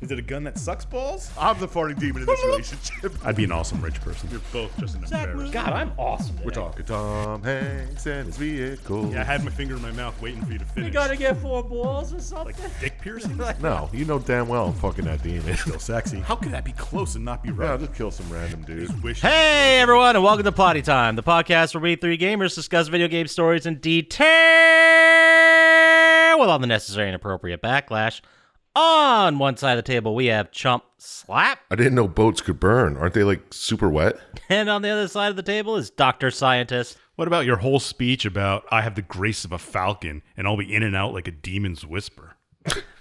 Is it a gun that sucks balls? I'm the farting demon in this relationship. I'd be an awesome rich person. You're both just an embarrassment. God, I'm awesome today. We're talking Tom Hanks and his vehicle. Yeah, I had my finger in my mouth waiting for you to finish. You gotta get 4 balls or something? Like dick piercing? No, you know damn well I'm fucking that demon. Still sexy. How could that be close and not be Yeah, right? I'll just kill some random dude. Wish Hey everyone, and welcome to Plottytime, the podcast where we three gamers discuss video game stories in detail with all the necessary and appropriate backlash. On one side of the table, we have Chump Slap, I didn't know boats could burn. Aren't they like super wet? and on the other side of the table is Dr. Syintist. What about your whole speech about I have the grace of a falcon and I'll be in and out like a demon's whisper?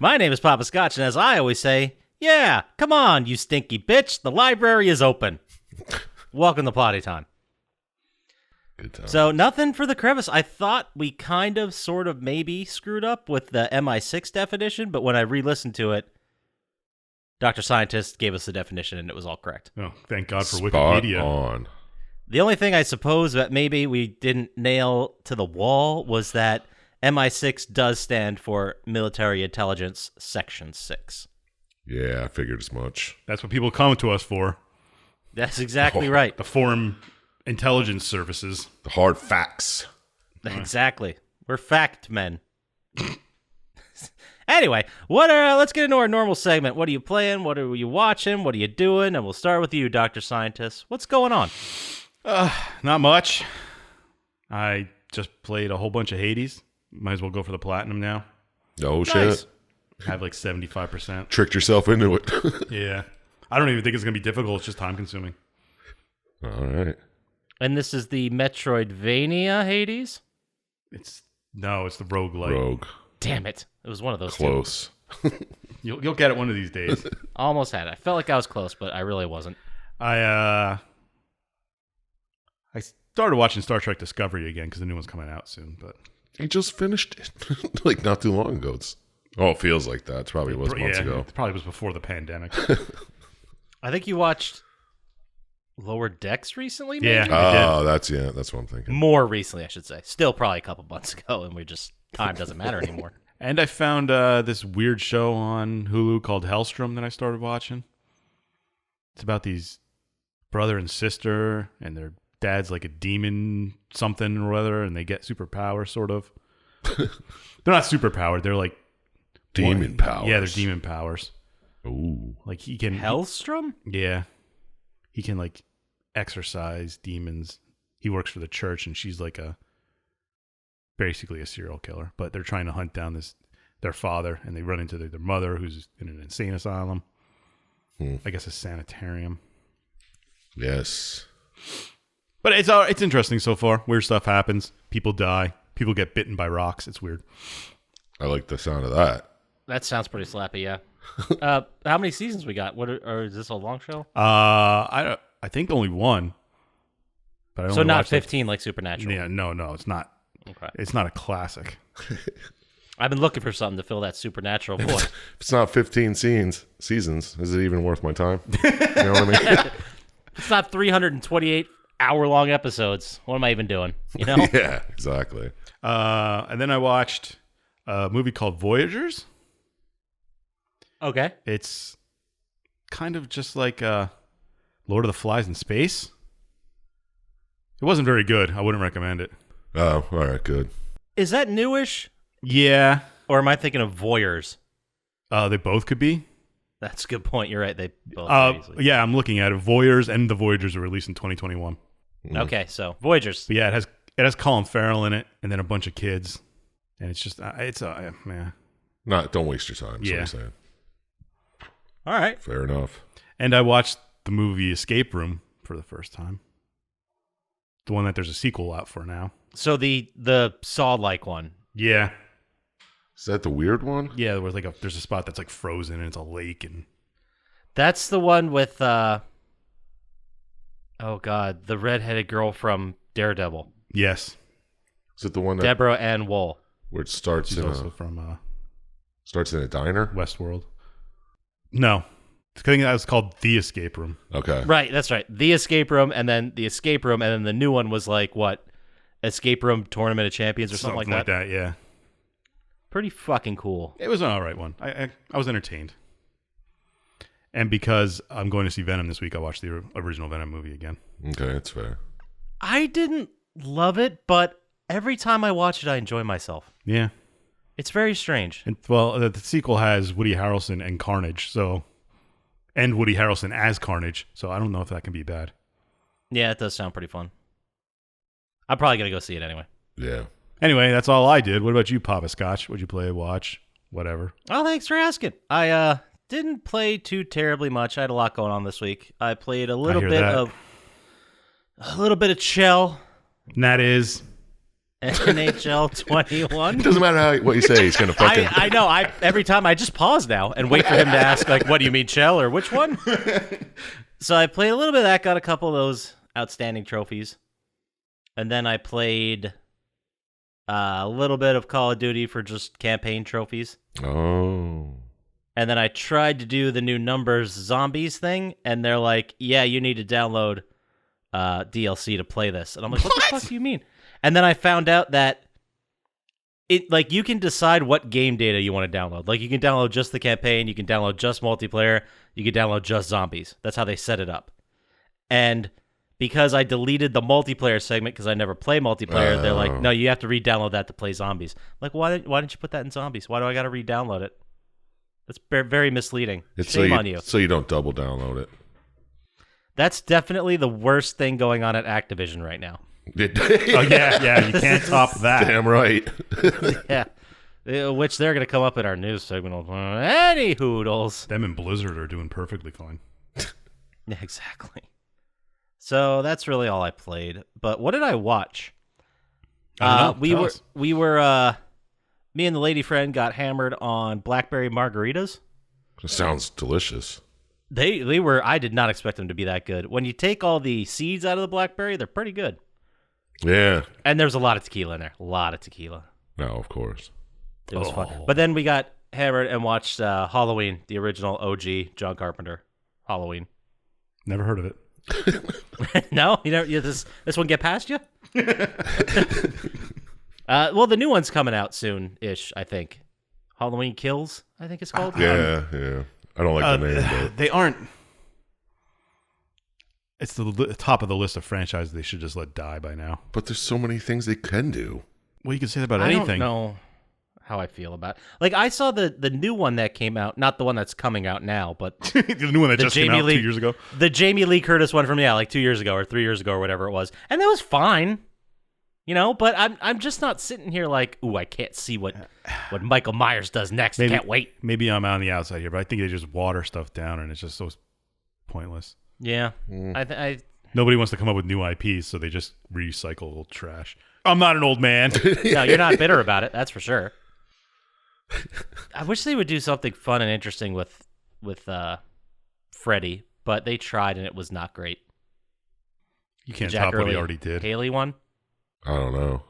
My name is Poppascotch, and as I always say, yeah, come on, you stinky bitch, the library is open. Welcome to Plottytime. Good time. So, nothing for the crevice. I thought we kind of, sort of, maybe screwed up with the MI6 definition, but when I re-listened to it, Dr. Syintist gave us the definition, and it was all correct. Oh, thank God for Spot Wikipedia. on. The only thing I suppose that maybe we didn't nail to the wall was that MI6 does stand for Military Intelligence Section 6. Yeah, I figured as much. That's what people come to us for. That's exactly right. The Foreign Intelligence Services. The hard facts. Exactly. We're fact men. Anyway, let's get into our normal segment. What are you playing? What are you watching? What are you doing? And we'll start with you, Dr. Syintist. What's going on? Not much. I just played a whole bunch of Hades. Might as well go for the platinum now. Oh, Nice. shit. I have like 75%. Tricked yourself into it. Yeah. I don't even think it's going to be difficult. It's just time consuming. All right. And this is the Metroidvania Hades? It's the roguelike. Rogue. Damn it. It was one of those two. Close. You'll get it one of these days. Almost had it. I felt like I was close, but I really wasn't. I started watching Star Trek Discovery again because the new one's coming out soon. But He just finished it. Like not too long ago. It feels like that. It probably was months ago. It probably was before the pandemic. I think you watched Lower Decks recently, maybe? Yeah. Oh, that's what I'm thinking. More recently, I should say. Still probably a couple months ago, and time doesn't matter anymore. And I found this weird show on Hulu called Hellstrom that I started watching. It's about these brother and sister, and their dad's like a demon something or other, and they get superpowers, sort of. They're not superpowered. They're like Demon powers. Yeah, they're demon powers. Ooh. Like he can Hellstrom? Yeah. He can like exorcise demons. He works for the church, and she's like basically a serial killer. But they're trying to hunt down their father, and they run into their mother, who's in an insane asylum. I guess a sanitarium. Yes. But it's interesting so far. Weird stuff happens. People die. People get bitten by rocks. It's weird. I like the sound of that. That sounds pretty slappy, yeah. How many seasons we got? Or is this a long show? I think only one. But I So only not watched 15 like Supernatural. Yeah, no, it's not. Okay. It's not a classic. I've been looking for something to fill that Supernatural void. If it's not 15 seasons, is it even worth my time? You know what I mean? It's not 328 hour-long episodes. What am I even doing? You know? Yeah, exactly. And then I watched a movie called Voyagers. Okay. It's kind of just like Lord of the Flies in space. It wasn't very good. I wouldn't recommend it. Oh, all right, good. Is that newish? Yeah. Or am I thinking of Voyeurs? They both could be. That's a good point. You're right. They both are easily. Yeah, I'm looking at it. Voyeurs and the Voyagers were released in 2021. Okay, so Voyagers. But yeah, it has Colin Farrell in it, and then a bunch of kids, and it's just man. Don't waste your time. Is what I'm saying. All right. Fair enough. And I watched the movie Escape Room for the first time. The one that there's a sequel out for now. So the Saw-like one. Yeah. Is that the weird one? Yeah, there's a spot that's like frozen and it's a lake and That's the one with oh god, the redheaded girl from Daredevil. yes. Is it the one that Deborah Ann Woll. where it starts She's in also a from diner? Westworld. No. I think that was called The Escape Room. Okay. Right, that's right. The Escape Room, and then The Escape Room, and then the new one was like, what? Escape Room Tournament of Champions or something like that? Yeah. Pretty fucking cool. It was an all right one. I was entertained. And because I'm going to see Venom this week, I watched the original Venom movie again. Okay, that's fair. I didn't love it, but every time I watch it, I enjoy myself. Yeah. It's very strange. And, well, the sequel has Woody Harrelson and Carnage, and Woody Harrelson as Carnage, so I don't know if that can be bad. Yeah, it does sound pretty fun. I'm probably going to go see it anyway. Yeah. Anyway, that's all I did. What about you, Poppascotch? What'd you play, watch, whatever? Oh, thanks for asking. I didn't play too terribly much. I had a lot going on this week. I played a little bit of Chell. And that is NHL 21. It doesn't matter what you say. He's going to fucking... I know. Every time I just pause now and wait for him to ask, like, what do you mean, Chell, or which one? So I played a little bit of that, got a couple of those outstanding trophies. And then I played a little bit of Call of Duty for just campaign trophies. Oh. And then I tried to do the new Numbers Zombies thing, and they're like, yeah, you need to download DLC to play this. And I'm like, what the fuck do you mean? And then I found out that you can decide what game data you want to download. Like, you can download just the campaign, you can download just multiplayer, you can download just zombies. That's how they set it up. And because I deleted the multiplayer segment because I never play multiplayer, they're like, no, you have to re-download that to play zombies. I'm like, why didn't you put that in zombies? Why do I got to re-download it? That's very misleading. Shame on you. So you don't double download it. That's definitely the worst thing going on at Activision right now. Oh, yeah, you can't top that. Damn right. Yeah. Which they're going to come up in our news segment. Any hoodles. Them and Blizzard are doing perfectly fine. Yeah, exactly. So that's really all I played. But what did I watch? We were me and the lady friend got hammered on blackberry margaritas. It sounds delicious. They were. I did not expect them to be that good. When you take all the seeds out of the blackberry, they're pretty good. Yeah. And there's a lot of tequila in there. A lot of tequila. No, of course. It was fun. But then we got hammered and watched Halloween, the original OG John Carpenter Halloween. Never heard of it. No, this one get past you. Well, the new one's coming out soon-ish, I think. Halloween Kills, I think it's called. Yeah. I don't like the name. But... They aren't. It's the top of the list of franchises they should just let die by now. But there's so many things they can do. Well, you can say that about anything. I don't know how I feel about it. Like, I saw the new one that came out, not the one that's coming out now, but the new one that just came out 2 years ago. The Jamie Lee Curtis one from 2 years ago or 3 years ago or whatever it was, and that was fine, But I'm just not sitting here like, ooh, I can't see what Michael Myers does next. Can't wait. Maybe I'm on the outside here, but I think they just water stuff down, and it's just so pointless. Yeah, nobody wants to come up with new IPs, so they just recycle old trash. I'm not an old man. No, you're not bitter about it. That's for sure. I wish they would do something fun and interesting with Freddy, but they tried and it was not great. You can't top what he already did. Haley one? I don't know.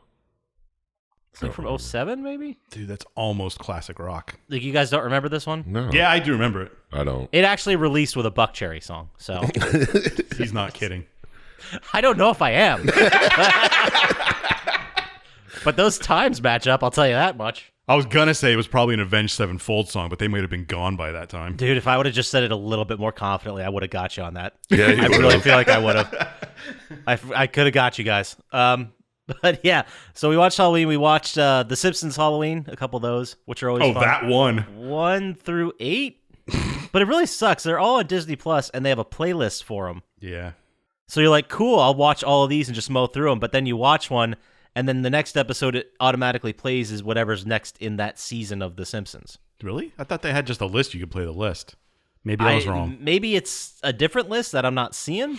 Is it from 07 maybe? Dude, that's almost classic rock. Like, you guys don't remember this one? No. Yeah, I do remember it. I don't. It actually released with a Buck Cherry song, so. He's not kidding. I don't know if I am. But those times match up, I'll tell you that much. I was going to say it was probably an Avenged Sevenfold song, but they might have been gone by that time. Dude, if I would have just said it a little bit more confidently, I would have got you on that. Yeah, I really feel like I would have. I could have got you guys. But yeah, so we watched Halloween. We watched The Simpsons Halloween, a couple of those, which are always fun. Oh, that one. 1 through 8? But it really sucks. They're all on Disney Plus, and they have a playlist for them. Yeah. So you're like, cool, I'll watch all of these and just mow through them. But then you watch one, and then the next episode it automatically plays is whatever's next in that season of The Simpsons. Really? I thought they had just a list. You could play the list. Maybe I was wrong. Maybe it's a different list that I'm not seeing.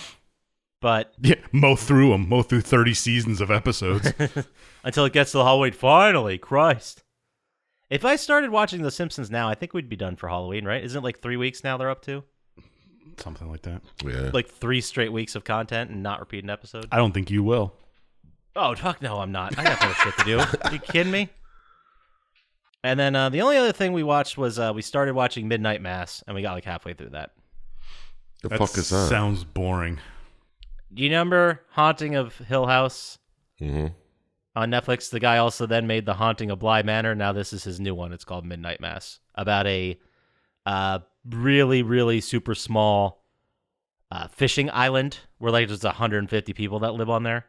But yeah, mow through 30 seasons of episodes. Until it gets to Halloween. Finally, Christ. If I started watching The Simpsons now, I think we'd be done for Halloween, right? Isn't it like 3 weeks now they're up to? Something like that. Yeah. Like 3 straight weeks of content and not repeat an episode? I don't think you will. Oh, fuck no, I'm not. I got no shit to do. Are you kidding me? And then the only other thing we watched was we started watching Midnight Mass, and we got like halfway through that. The fuck is that? Sounds boring. Do you remember Haunting of Hill House? Mm-hmm. On Netflix, the guy also then made The Haunting of Bly Manor. Now this is his new one. It's called Midnight Mass. About a really, really super small fishing island where like there's 150 people that live on there.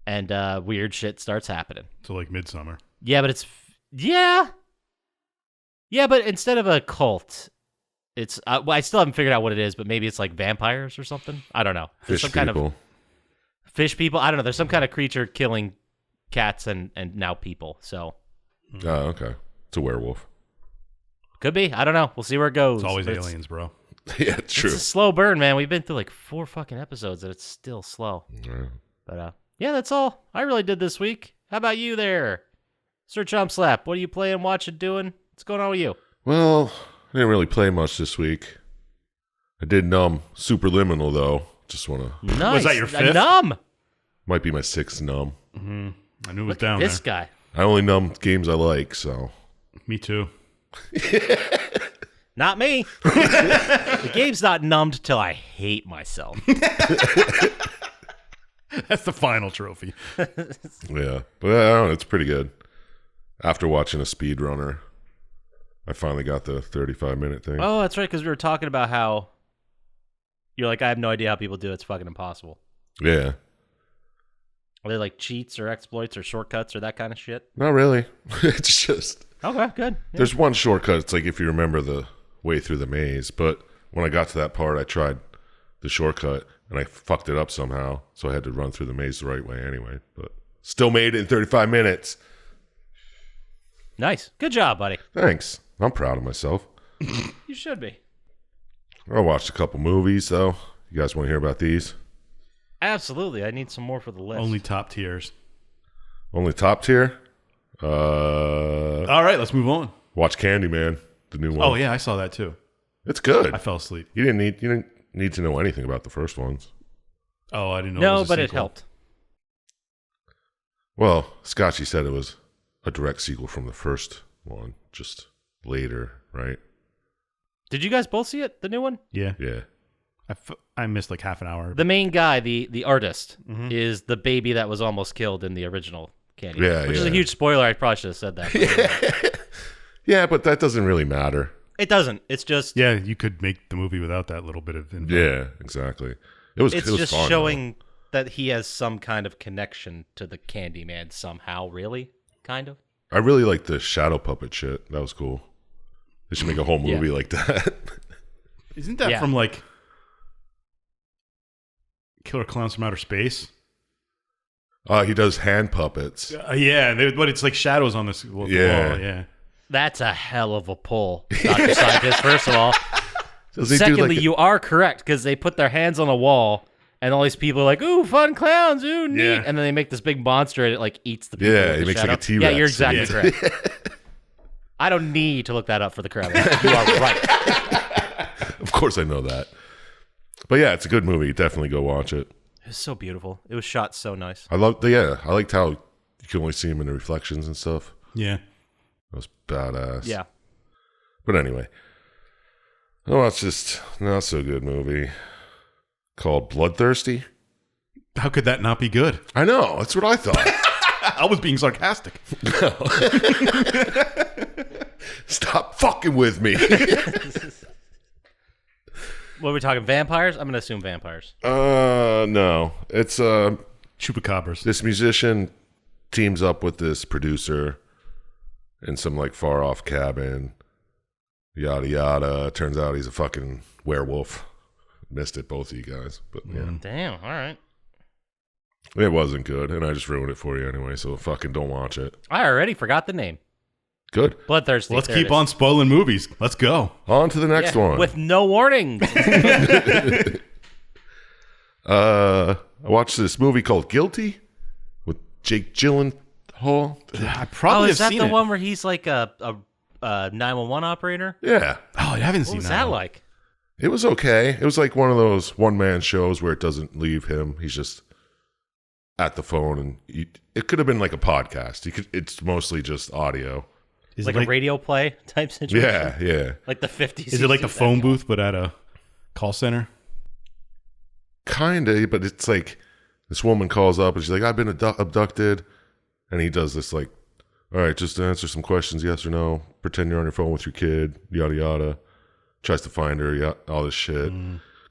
And weird shit starts happening. So like Midsummer. Yeah, but yeah, but instead of a cult, it's I still haven't figured out what it is, but maybe it's like vampires or something. I don't know. There's Fish some people. kind of fish people. I don't know. There's some kind of creature killing cats and now people. So Oh, okay. It's a werewolf. could be. I don't know. We'll see where it goes. It's always But aliens, bro. Yeah, true. It's a slow burn, man. We've been through like 4 fucking episodes and it's still slow. Yeah. But yeah, that's all I really did this week. How about you there, Sir Chump Slap? What are you playing, watching, doing? What's going on with you? Well, I didn't really play much this week. I did Numb Superliminal, though. Just want to... Nice. Was that your fifth? Numb. Might be my 6th Numb. I knew it was down This there. guy. I only numb games I like, so... Me too. Not me. The game's not numbed till I hate myself. That's the final trophy. Yeah. But I don't know, it's pretty good. After watching a speedrunner, I finally got the 35-minute thing. Oh, that's right, because we were talking about how you're like, I have no idea how people do it. It's fucking impossible. Yeah. Are they like cheats or exploits or shortcuts or that kind of shit? Not really. It's just... Okay, good. Yeah. There's one shortcut. It's like if you remember the way through the maze. But when I got to that part, I tried the shortcut, and I fucked it up somehow. So I had to run through the maze the right way anyway. But still made it in 35 minutes. Nice. Good job, buddy. Thanks. I'm proud of myself. You should be. I watched a couple movies, though. You guys want to hear about these? Absolutely. I need some more for the list. Only top tiers. Only top tier? All right, let's move on. Watch Candyman, the new one. Oh yeah, I saw that too. It's good. I fell asleep. You didn't need to know anything about the first ones. Oh, I didn't know. No, it was a but it sequel. helped. Well, Scotchy said it was a direct sequel from the first one, just later, right? Did you guys both see it, the new one? Yeah, Yeah. I missed like half an hour. The main guy, the artist, Mm-hmm. is the baby that was almost killed in the original Candyman. Yeah, which is a yeah. huge spoiler. I probably should have said that. Yeah, but that doesn't really matter. It doesn't. It's just Yeah, you could make the movie without that little bit of info. Yeah, exactly. It was just fun, showing that he has some kind of connection to the Candyman somehow, really? Kind of. though. I really like the shadow puppet shit. That was cool. They should make a whole movie like that. Isn't that Yeah. from like Killer Clowns from Outer Space? He does hand puppets. Yeah, but it's like shadows on this wall. Yeah. Yeah. That's a hell of a pull, Dr. Syintist, first of all. Does he do Secondly, like you are correct, because they put their hands on a wall, and all these people are like, ooh, fun clowns, ooh, neat. Yeah. And then they make this big monster, and it like eats the people. Yeah, with he the makes like shadow. a T-Rex. Yeah, you're exactly Yeah. correct. I don't need to look that up for the crowd. You are right. Of course I know that. But yeah, it's a good movie. Definitely go watch it. It was so beautiful. It was shot so nice. I liked how you can only see him in the reflections and stuff. Yeah. That was badass. Yeah. But anyway, I watched this not so good movie called Bloodthirsty. How could that not be good? I know, that's what I thought. I was being sarcastic. Stop fucking with me. What are we talking? Vampires? I'm going to assume vampires. No. It's Chupacabras. this musician teams up with this producer in some like far off cabin. Yada yada. Turns out he's a fucking werewolf. Missed it, both of you guys. But yeah. Damn. All right. It wasn't good, and I just ruined it for you anyway, so fucking don't watch it. I already forgot the name. Good. Bloodthirsty. Let's There it keep is. on spoiling movies. Let's go. On to the next Yeah, one. with no warnings. I watched this movie called Guilty with Jake Gyllenhaal. I probably is have that seen the it. one where he's like a 911 operator? Yeah. Oh, I haven't What seen was that. that one. like? It was okay. It was like one of those one-man shows where it doesn't leave him. He's just at the phone, and it could have been like a podcast. It's mostly just audio. Is Like it a radio play type situation? Yeah, yeah. Like the 50s. Is it like the phone booth, but at a call center? Kinda, but it's like this woman calls up and she's like, I've been abducted. And he does this like all right, just answer some questions, yes or no. Pretend you're on your phone with your kid, yada yada. Tries to find her, yeah, all this shit.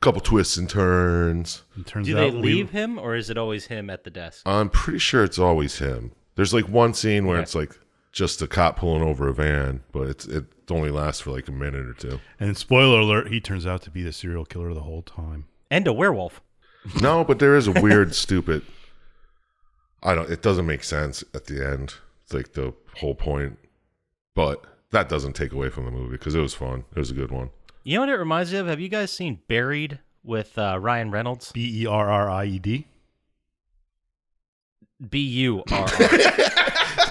Couple twists and turns. It turns Do out they leave him, or is it always him at the desk? I'm pretty sure it's always him. There's like one scene where it's like just a cop pulling over a van, but it only lasts for like a minute or two. And spoiler alert, he turns out to be the serial killer the whole time. And a werewolf. No, but there is a weird, stupid. It doesn't make sense at the end. It's like the whole point, but that doesn't take away from the movie because it was fun. It was a good one. You know what it reminds me of? Have you guys seen Buried with Ryan Reynolds? Berried. Burr.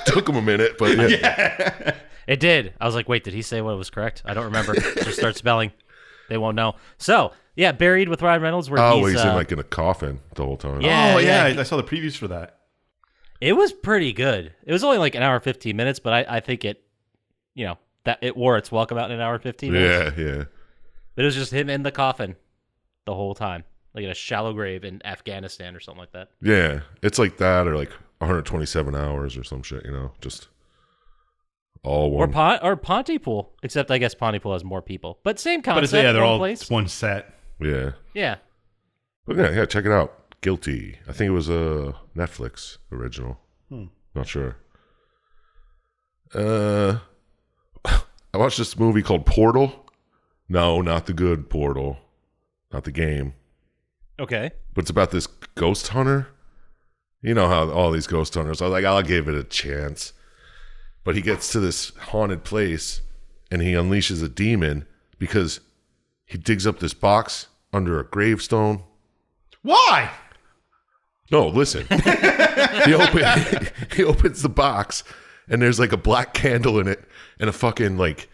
Took him a minute, but Yeah. It did. I was like, wait, did he say what was correct? I don't remember. Just start spelling. They won't know. So, yeah, Buried with Ryan Reynolds. Where he's in a coffin the whole time. Yeah. I saw the previews for that. It was pretty good. It was only like an hour and 15 minutes, but I think it, that it wore its welcome out in an hour and 15 minutes. Yeah. But it was just him in the coffin the whole time, like in a shallow grave in Afghanistan or something like that. Yeah, it's like that or like 127 hours or some shit, just all one. Or Pontypool, except I guess Pontypool has more people. But same concept. But they're all place. it's one set. Yeah. Yeah. But yeah, check it out. Guilty. I think it was a Netflix original. Not sure. I watched this movie called Portal. No, not the good Portal. Not the game. Okay. But it's about this ghost hunter. You know how all these ghost hunters, I was like, I'll give it a chance. But he gets to this haunted place and he unleashes a demon because he digs up this box under a gravestone. Why? No, listen. he opens the box and there's like a black candle in it and a fucking like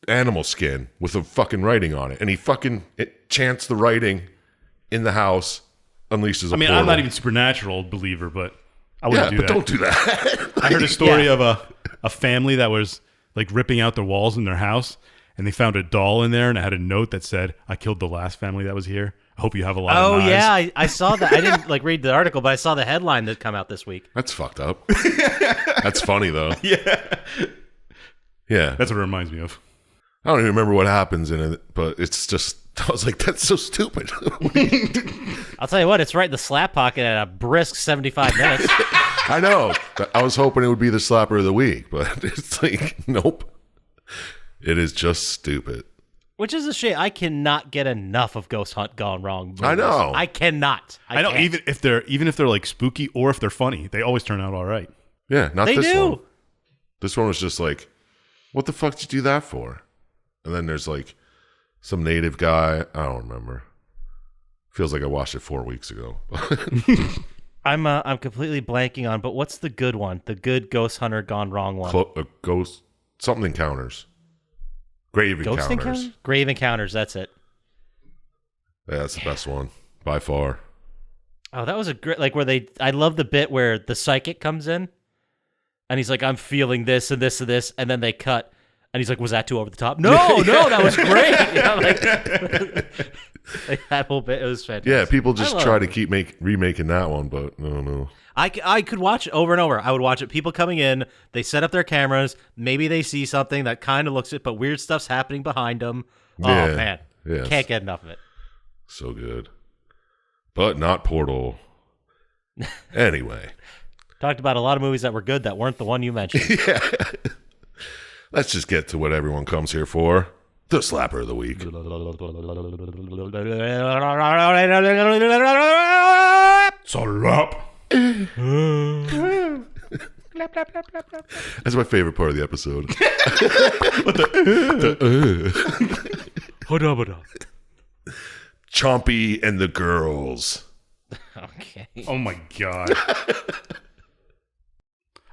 animal skin with a fucking writing on it. And he fucking chants the writing in the house, unleashes a portal. I'm not even supernatural believer, but I wouldn't do that. Don't do that. I heard a story of a family that was like ripping out the walls in their house, and they found a doll in there, and it had a note that said, "I killed the last family that was here. I hope you have a lot of knives." Oh yeah, I saw that. I didn't read the article, but I saw the headline that come out this week. That's fucked up. That's funny though. Yeah. That's what it reminds me of. I don't even remember what happens in it, but it's just, I was like, that's so stupid. I'll tell you what, it's right in the slap pocket at a brisk 75 minutes. I know. I was hoping it would be the slapper of the week, but it's like, nope. It is just stupid. Which is a shame. I cannot get enough of Ghost Hunt Gone Wrong movies. I know. I cannot. I know. Can't. Even if they're like spooky or if they're funny, they always turn out all right. Yeah, not They this do. one. This one was just like, what the fuck did you do that for? And then there's like some native guy. I don't remember. Feels like I watched it 4 weeks ago. I'm completely blanking on, but what's the good one? The good Ghost Hunter Gone Wrong one. Ghost something encounters. Grave Ghost encounters. Encounters? Grave Encounters, that's it. Yeah, that's the best one by far. Oh, that was a great, like where I love the bit where the psychic comes in and he's like, I'm feeling this and this and this. And then they cut and he's like, was that too over the top? No, that was great. Like that whole bit, it was fantastic. Yeah, people just try to keep remaking that one, but no. I could watch it over and over. I would watch it. People coming in, they set up their cameras. Maybe they see something that kind of looks it, but weird stuff's happening behind them. Yeah, Oh, man. yes. Can't get enough of it. So good. But not Portal. Anyway. Talked about a lot of movies that were good that weren't the one you mentioned. Yeah. Let's just get to what everyone comes here for. The Slapper of the Week. Slap. That's my favorite part of the episode. Hold on. Chompy and the Girls. Okay. Oh my god.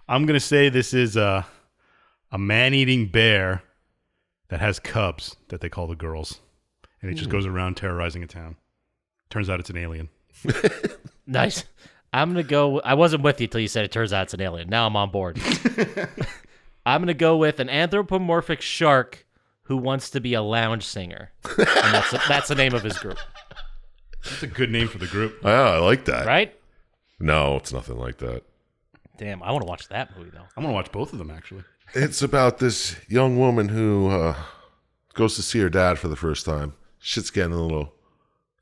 I'm gonna say this is a man-eating bear that has cubs that they call the girls, and it just goes around terrorizing a town. Turns out it's an alien. Nice. I'm going to go. I wasn't with you till you said it turns out it's an alien. Now I'm on board. I'm going to go with an anthropomorphic shark who wants to be a lounge singer. And that's the name of his group. That's a good name for the group. Yeah, I like that. Right? No, it's nothing like that. Damn, I want to watch that movie, though. I want to watch both of them, actually. It's about this young woman who goes to see her dad for the first time. Shit's getting a little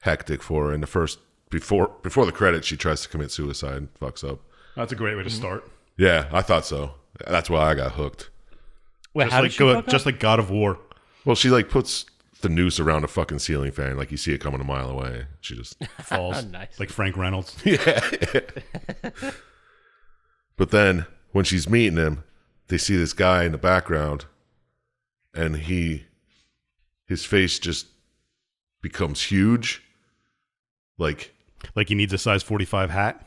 hectic for her. In the first, before the credits, she tries to commit suicide and fucks up. That's a great way to start. Yeah, I thought so. That's why I got hooked. Wait, Just how like did she fuck just up? like God of War. Well, she like puts the noose around a fucking ceiling fan, like you see it coming a mile away. She just Falls. Nice. Like Frank Reynolds. But then when she's meeting him, they see this guy in the background, and his face just becomes huge. Like Like he needs a size 45 hat.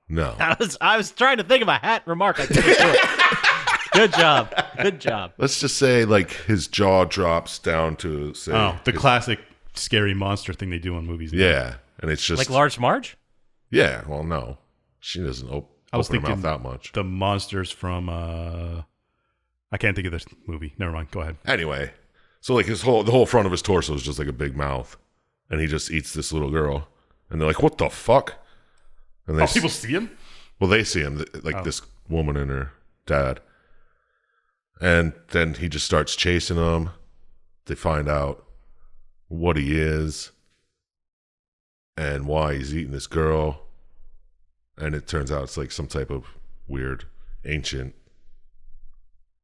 no, I was trying to think of a hat remark. I couldn't do it. Good job. Good job. let's just say like his jaw drops down to say, The his- classic scary monster thing they do in movies. yeah, and it's just Like Large Marge? yeah. Well, no, she doesn't I was open her mouth thinking that much. The monsters from I can't think of this movie. Never mind. Go ahead. Anyway, so like the whole front of his torso is just like a big mouth, and he just eats this little girl, and they're like, "What the fuck?" And they People see him? well, they see him like this woman and her dad, and then he just starts chasing them. They find out what he is and why he's eating this girl, and it turns out it's like some type of weird ancient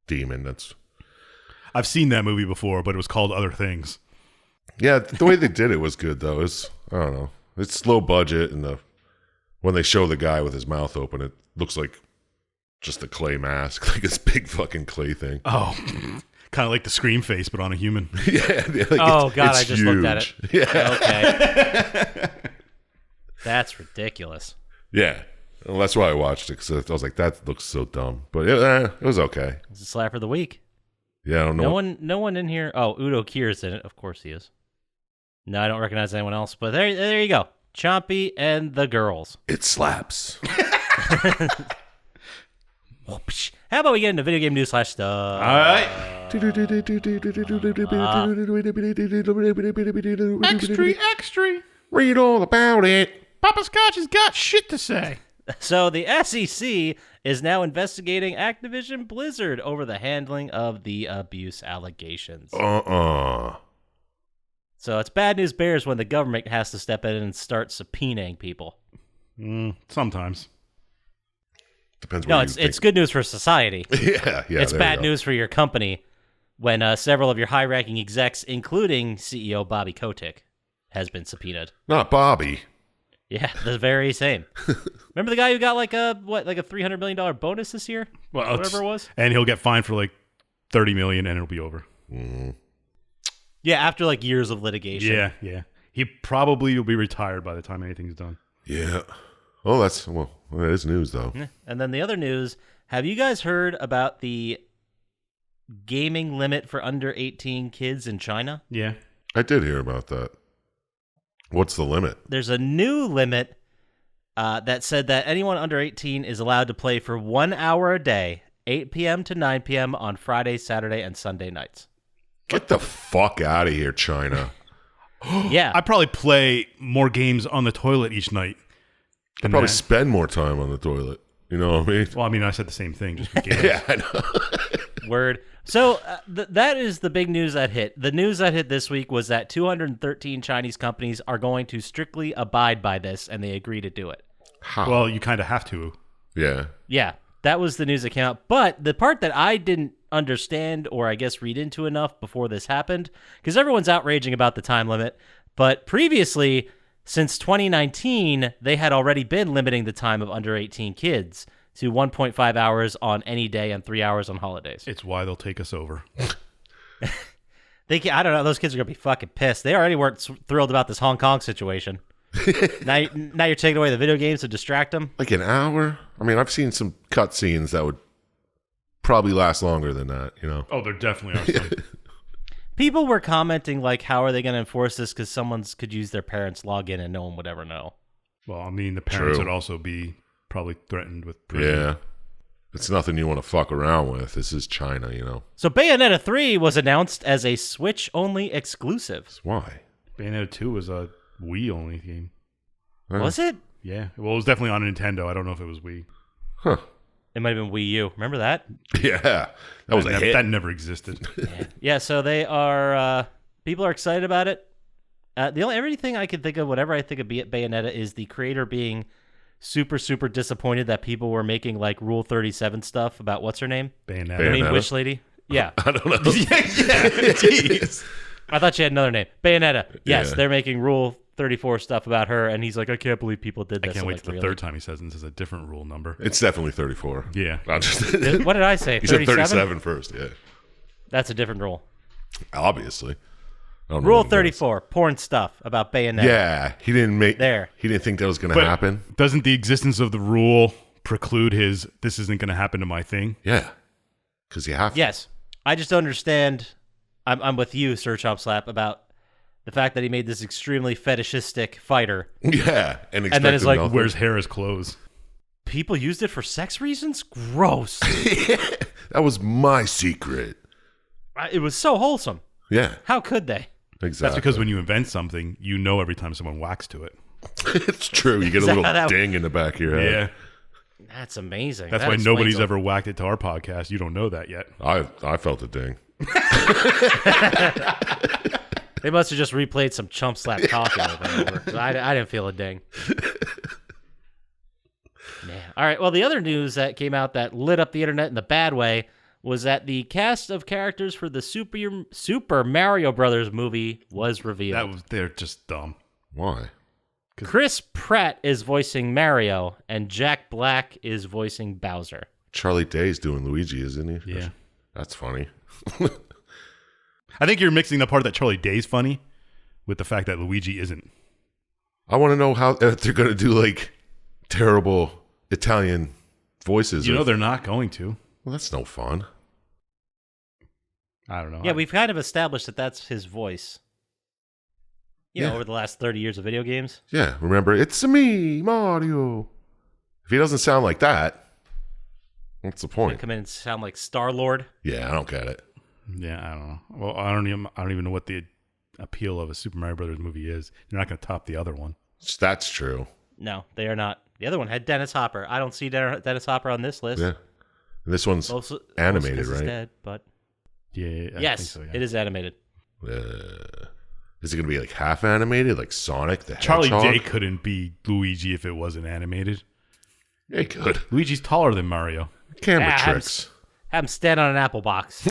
demon that's. I've seen that movie before, but it was called Other Things. Yeah, the way they did it was good though. It's I don't know. It's low budget, and when they show the guy with his mouth open, it looks like just a clay mask, like this big fucking clay thing. Oh, kind of like the Scream face, but on a human. Yeah. Like Oh, it's, God, it's I just looked at it. huge. Yeah, Okay. That's ridiculous. yeah. Well, that's why I watched it because I was like, that looks so dumb, but it was okay. It's a slap of the week. Yeah, I don't know. No one in here. Oh, Udo Kier's in it. Of course he is. No, I don't recognize anyone else. But there you go. Chompy and the girls. It slaps. How about we get into video game news / stuff? All right. Extra. Read all about it. Poppascotch has got shit to say. So the SEC is now investigating Activision Blizzard over the handling of the abuse allegations. So it's bad news bears when the government has to step in and start subpoenaing people. Sometimes. Depends. No, what it's you think. good news for society. Yeah. It's there bad you go. news for your company when several of your high-ranking execs, including CEO Bobby Kotick, has been subpoenaed. Not Bobby. Yeah, the very same. Remember the guy who got like a $300 million bonus this year? Well, Whatever it was. And he'll get fined for like $30 million, and it'll be over. Yeah, after like years of litigation. Yeah. He probably will be retired by the time anything's done. Yeah. Oh, that is news though. Yeah. And then the other news, have you guys heard about the gaming limit for under 18 kids in China? Yeah. I did hear about that. What's the limit? There's a new limit that said that anyone under 18 is allowed to play for 1 hour a day, 8 p.m. to 9 p.m. on Friday, Saturday, and Sunday nights. Get the fuck out of here, China. Yeah. I probably play more games on the toilet each night. I than probably that. spend more time on the toilet. You know what I mean? Well, I mean, I said the same thing. Just with games. Yeah, I know. Word. So that is the big news that hit. The news that hit this week was that 213 Chinese companies are going to strictly abide by this, and they agree to do it. How? Well, you kind of have to. Yeah. Yeah, that was the news account. But the part that I didn't understand, or I guess read into enough before this happened, because everyone's outraging about the time limit, but previously, since 2019, they had already been limiting the time of under 18 kids to 1.5 hours on any day and 3 hours on holidays. It's why they'll take us over. I don't know. Those kids are gonna be fucking pissed. They already weren't thrilled about this Hong Kong situation. now you're taking away the video games to distract them. Like an hour? I mean, I've seen some cutscenes that would probably last longer than that, you know? Oh, there definitely are some. People were commenting like, "How are they going to enforce this? Because someone's could use their parents' login and no one would ever know." Well, I mean, the parents True. would also be probably threatened with prison. Yeah. It's nothing you want to fuck around with. This is China, you know? So Bayonetta 3 was announced as a Switch-only exclusive. That's why. Bayonetta 2 was a Wii-only game. Huh. Was it? Yeah. Well, it was definitely on Nintendo. I don't know if it was Wii. Huh. It might have been Wii U. Remember that? Yeah, that was a hit. That never existed. Yeah, so they are, people are excited about it. The only everything I can think of, whenever I think of Bayonetta, is the creator being super, super disappointed that people were making like Rule 37 stuff about what's her name? Bayonetta. I mean, Witch Lady? Yeah. I don't know. yeah. Jeez. I thought she had another name. Bayonetta. Yes, Yeah. they're making Rule 34 stuff about her, and he's like, I can't believe people did this. I can't I'm wait like, till the really? third time he says a different rule number. It's definitely 34. Yeah. I'll just What did I say? He said 37? 37 first. Yeah, That's a different rule. obviously. I don't know Rule what it is. 34, porn stuff about Bayonetta. Yeah, he didn't make. There. He didn't think that was going to happen. Doesn't the existence of the rule preclude his this isn't going to happen to my thing? Yeah, because you have. To. Yes. I just don't understand. I'm with you, Sir Chump Slap, about the fact that he made this extremely fetishistic fighter. Yeah, and then it's like, nothing. Wears hair as clothes. People used it for sex reasons? Gross. That was my secret. It was so wholesome. Yeah, How could they? exactly. That's because when you invent something, you know every time someone whacks to it. it's true. You get a Is that little how that- ding in the back of your head. Yeah. That's amazing. That's That why explains nobody's a- ever whacked it to our podcast. You don't know that yet. I felt a ding. They must have just replayed some Chump Slap talking over. I didn't feel a ding. Man. All right. Well, the other news that came out that lit up the internet in the bad way was that the cast of characters for the Super Mario Brothers movie was revealed. They're just dumb. Why? Chris Pratt is voicing Mario, and Jack Black is voicing Bowser. Charlie Day's doing Luigi, isn't he? Yeah. That's funny. I think you're mixing the part that Charlie Day's funny with the fact that Luigi isn't. I want to know how if they're going to do like terrible Italian voices. You know they're not going to. Well, that's no fun. I don't know. Yeah, we've kind of established that that's his voice. You know, Yeah. over the last 30 years of video games. Yeah, remember, it's me, Mario. If he doesn't sound like that, what's the They point? come in and sound like Star-Lord. Yeah, I don't get it. Yeah, I don't know. Well, I don't even know what the appeal of a Super Mario Brothers movie is. You're not going to top the other one. That's true. No, they are not. The other one had Dennis Hopper. I don't see Dennis Hopper on this list. Yeah. And this one's Mostly animated, 'cause he's right? dead, but Yeah. I yes, think so, yeah. it is animated. Is it going to be like half animated, like Sonic the Charlie Hedgehog? Day couldn't be Luigi if it wasn't animated. Yeah, he could. Luigi's taller than Mario. Camera Ah, tricks. Have him stand on an apple box.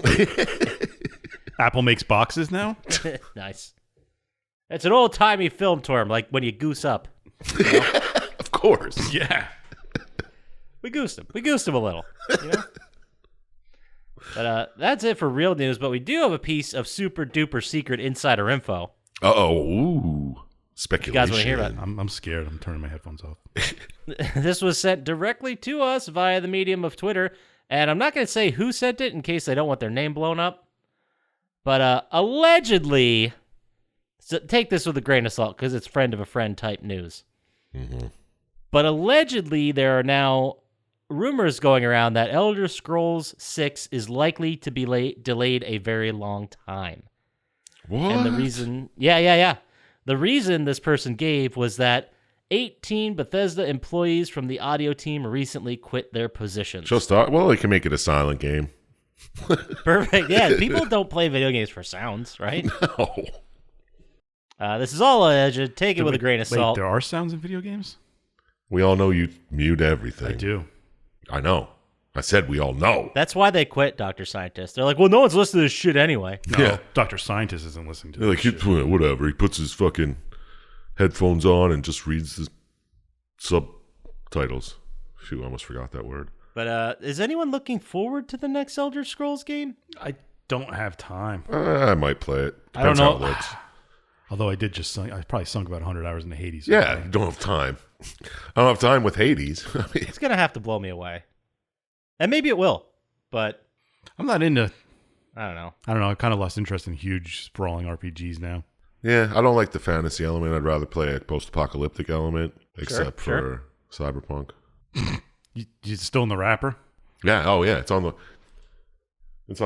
Apple makes boxes now? Nice. It's an old-timey film term, like when you goose up. Of course. Yeah. We goosed him. We goosed him a little. You know? But that's it for real news. But we do have a piece of super duper secret insider info. Uh-oh. Ooh. Speculation. You guys wanna hear about it? I'm scared. I'm turning my headphones off. This was sent directly to us via the medium of Twitter. And I'm not going to say who sent it in case they don't want their name blown up. But allegedly, so take this with a grain of salt because it's friend of a friend type news. Mm-hmm. But allegedly, there are now rumors going around that Elder Scrolls 6 is likely to be delayed a very long time. What? And the reason, yeah. The reason this person gave was that 18 Bethesda employees from the audio team recently quit their positions. She'll start. Well, they can make it a silent game. Perfect. Yeah, people don't play video games for sounds, right? No. This is all alleged. Take it with a grain of salt. Wait, there are sounds in video games? We all know you mute everything. I do. I know. I said we all know. That's why they quit, Dr. Scientist. They're like, well, no one's listening to this shit anyway. No, Yeah. Dr. Scientist isn't listening to They're like, this shit. whatever. He puts his fucking headphones on and just reads the subtitles. Shoot, I almost forgot that word. But is anyone looking forward to the next Elder Scrolls game? I don't have time. I might play it. I don't Depends know. how it looks. Although I did just sunk, I probably sunk about 100 hours into Hades. Yeah, you don't have time. I don't have time with Hades. I mean, It's going to have to blow me away. And maybe it will, but I'm not into, I don't know. I kind of lost interest in huge, sprawling RPGs now. yeah, I don't like the fantasy element. I'd rather play a post-apocalyptic element, except sure. for Cyberpunk. You still in the wrapper? Yeah, oh yeah, it's on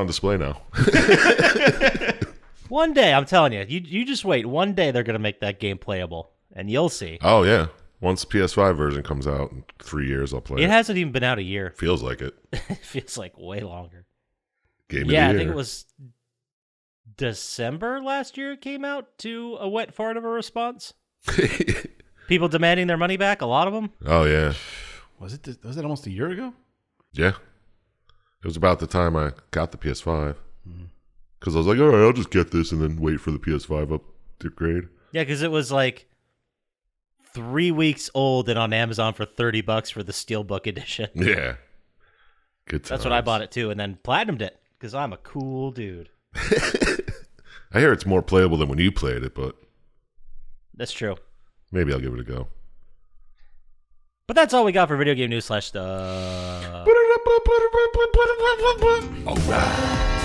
display now. One day, I'm telling you, you just wait. One day they're going to make that game playable, and you'll see. Oh yeah, Once the PS5 version comes out in 3 years, I'll play it. It hasn't even been out a year. Feels like it. It feels like way longer. Game of the Yeah, year. I think it was December last year it came out to a wet fart of a response. People demanding their money back, a lot of them. Oh, yeah. Was it almost a year ago? Yeah. It was about the time I got the PS5. Because I was like, all right, I'll just get this and then wait for the PS5 upgrade. Yeah, because it was like 3 weeks old and on Amazon for $30 for the Steelbook edition. Yeah. Good times. That's what I bought it too, and then platinumed it because I'm a cool dude. I hear it's more playable than when you played it, but That's true. maybe I'll give it a go. But that's all we got for video game news / stuff. All right.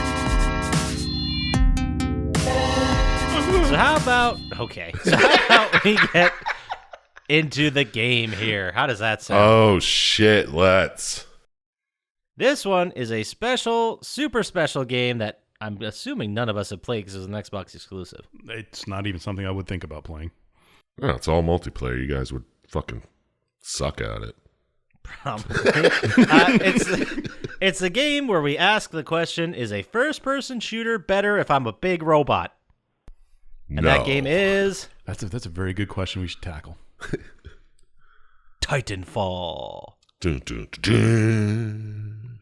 So how about we get into the game here? How does that sound? Oh, shit. Let's. This one is a special, super special game that I'm assuming none of us have played because it's an Xbox exclusive. It's not even something I would think about playing. Oh, it's all multiplayer. You guys would fucking suck at it. Probably. It's a game where we ask the question, is a first-person shooter better if I'm a big robot? And that game is That's a very good question we should tackle. Titanfall. Dun, dun, dun, dun.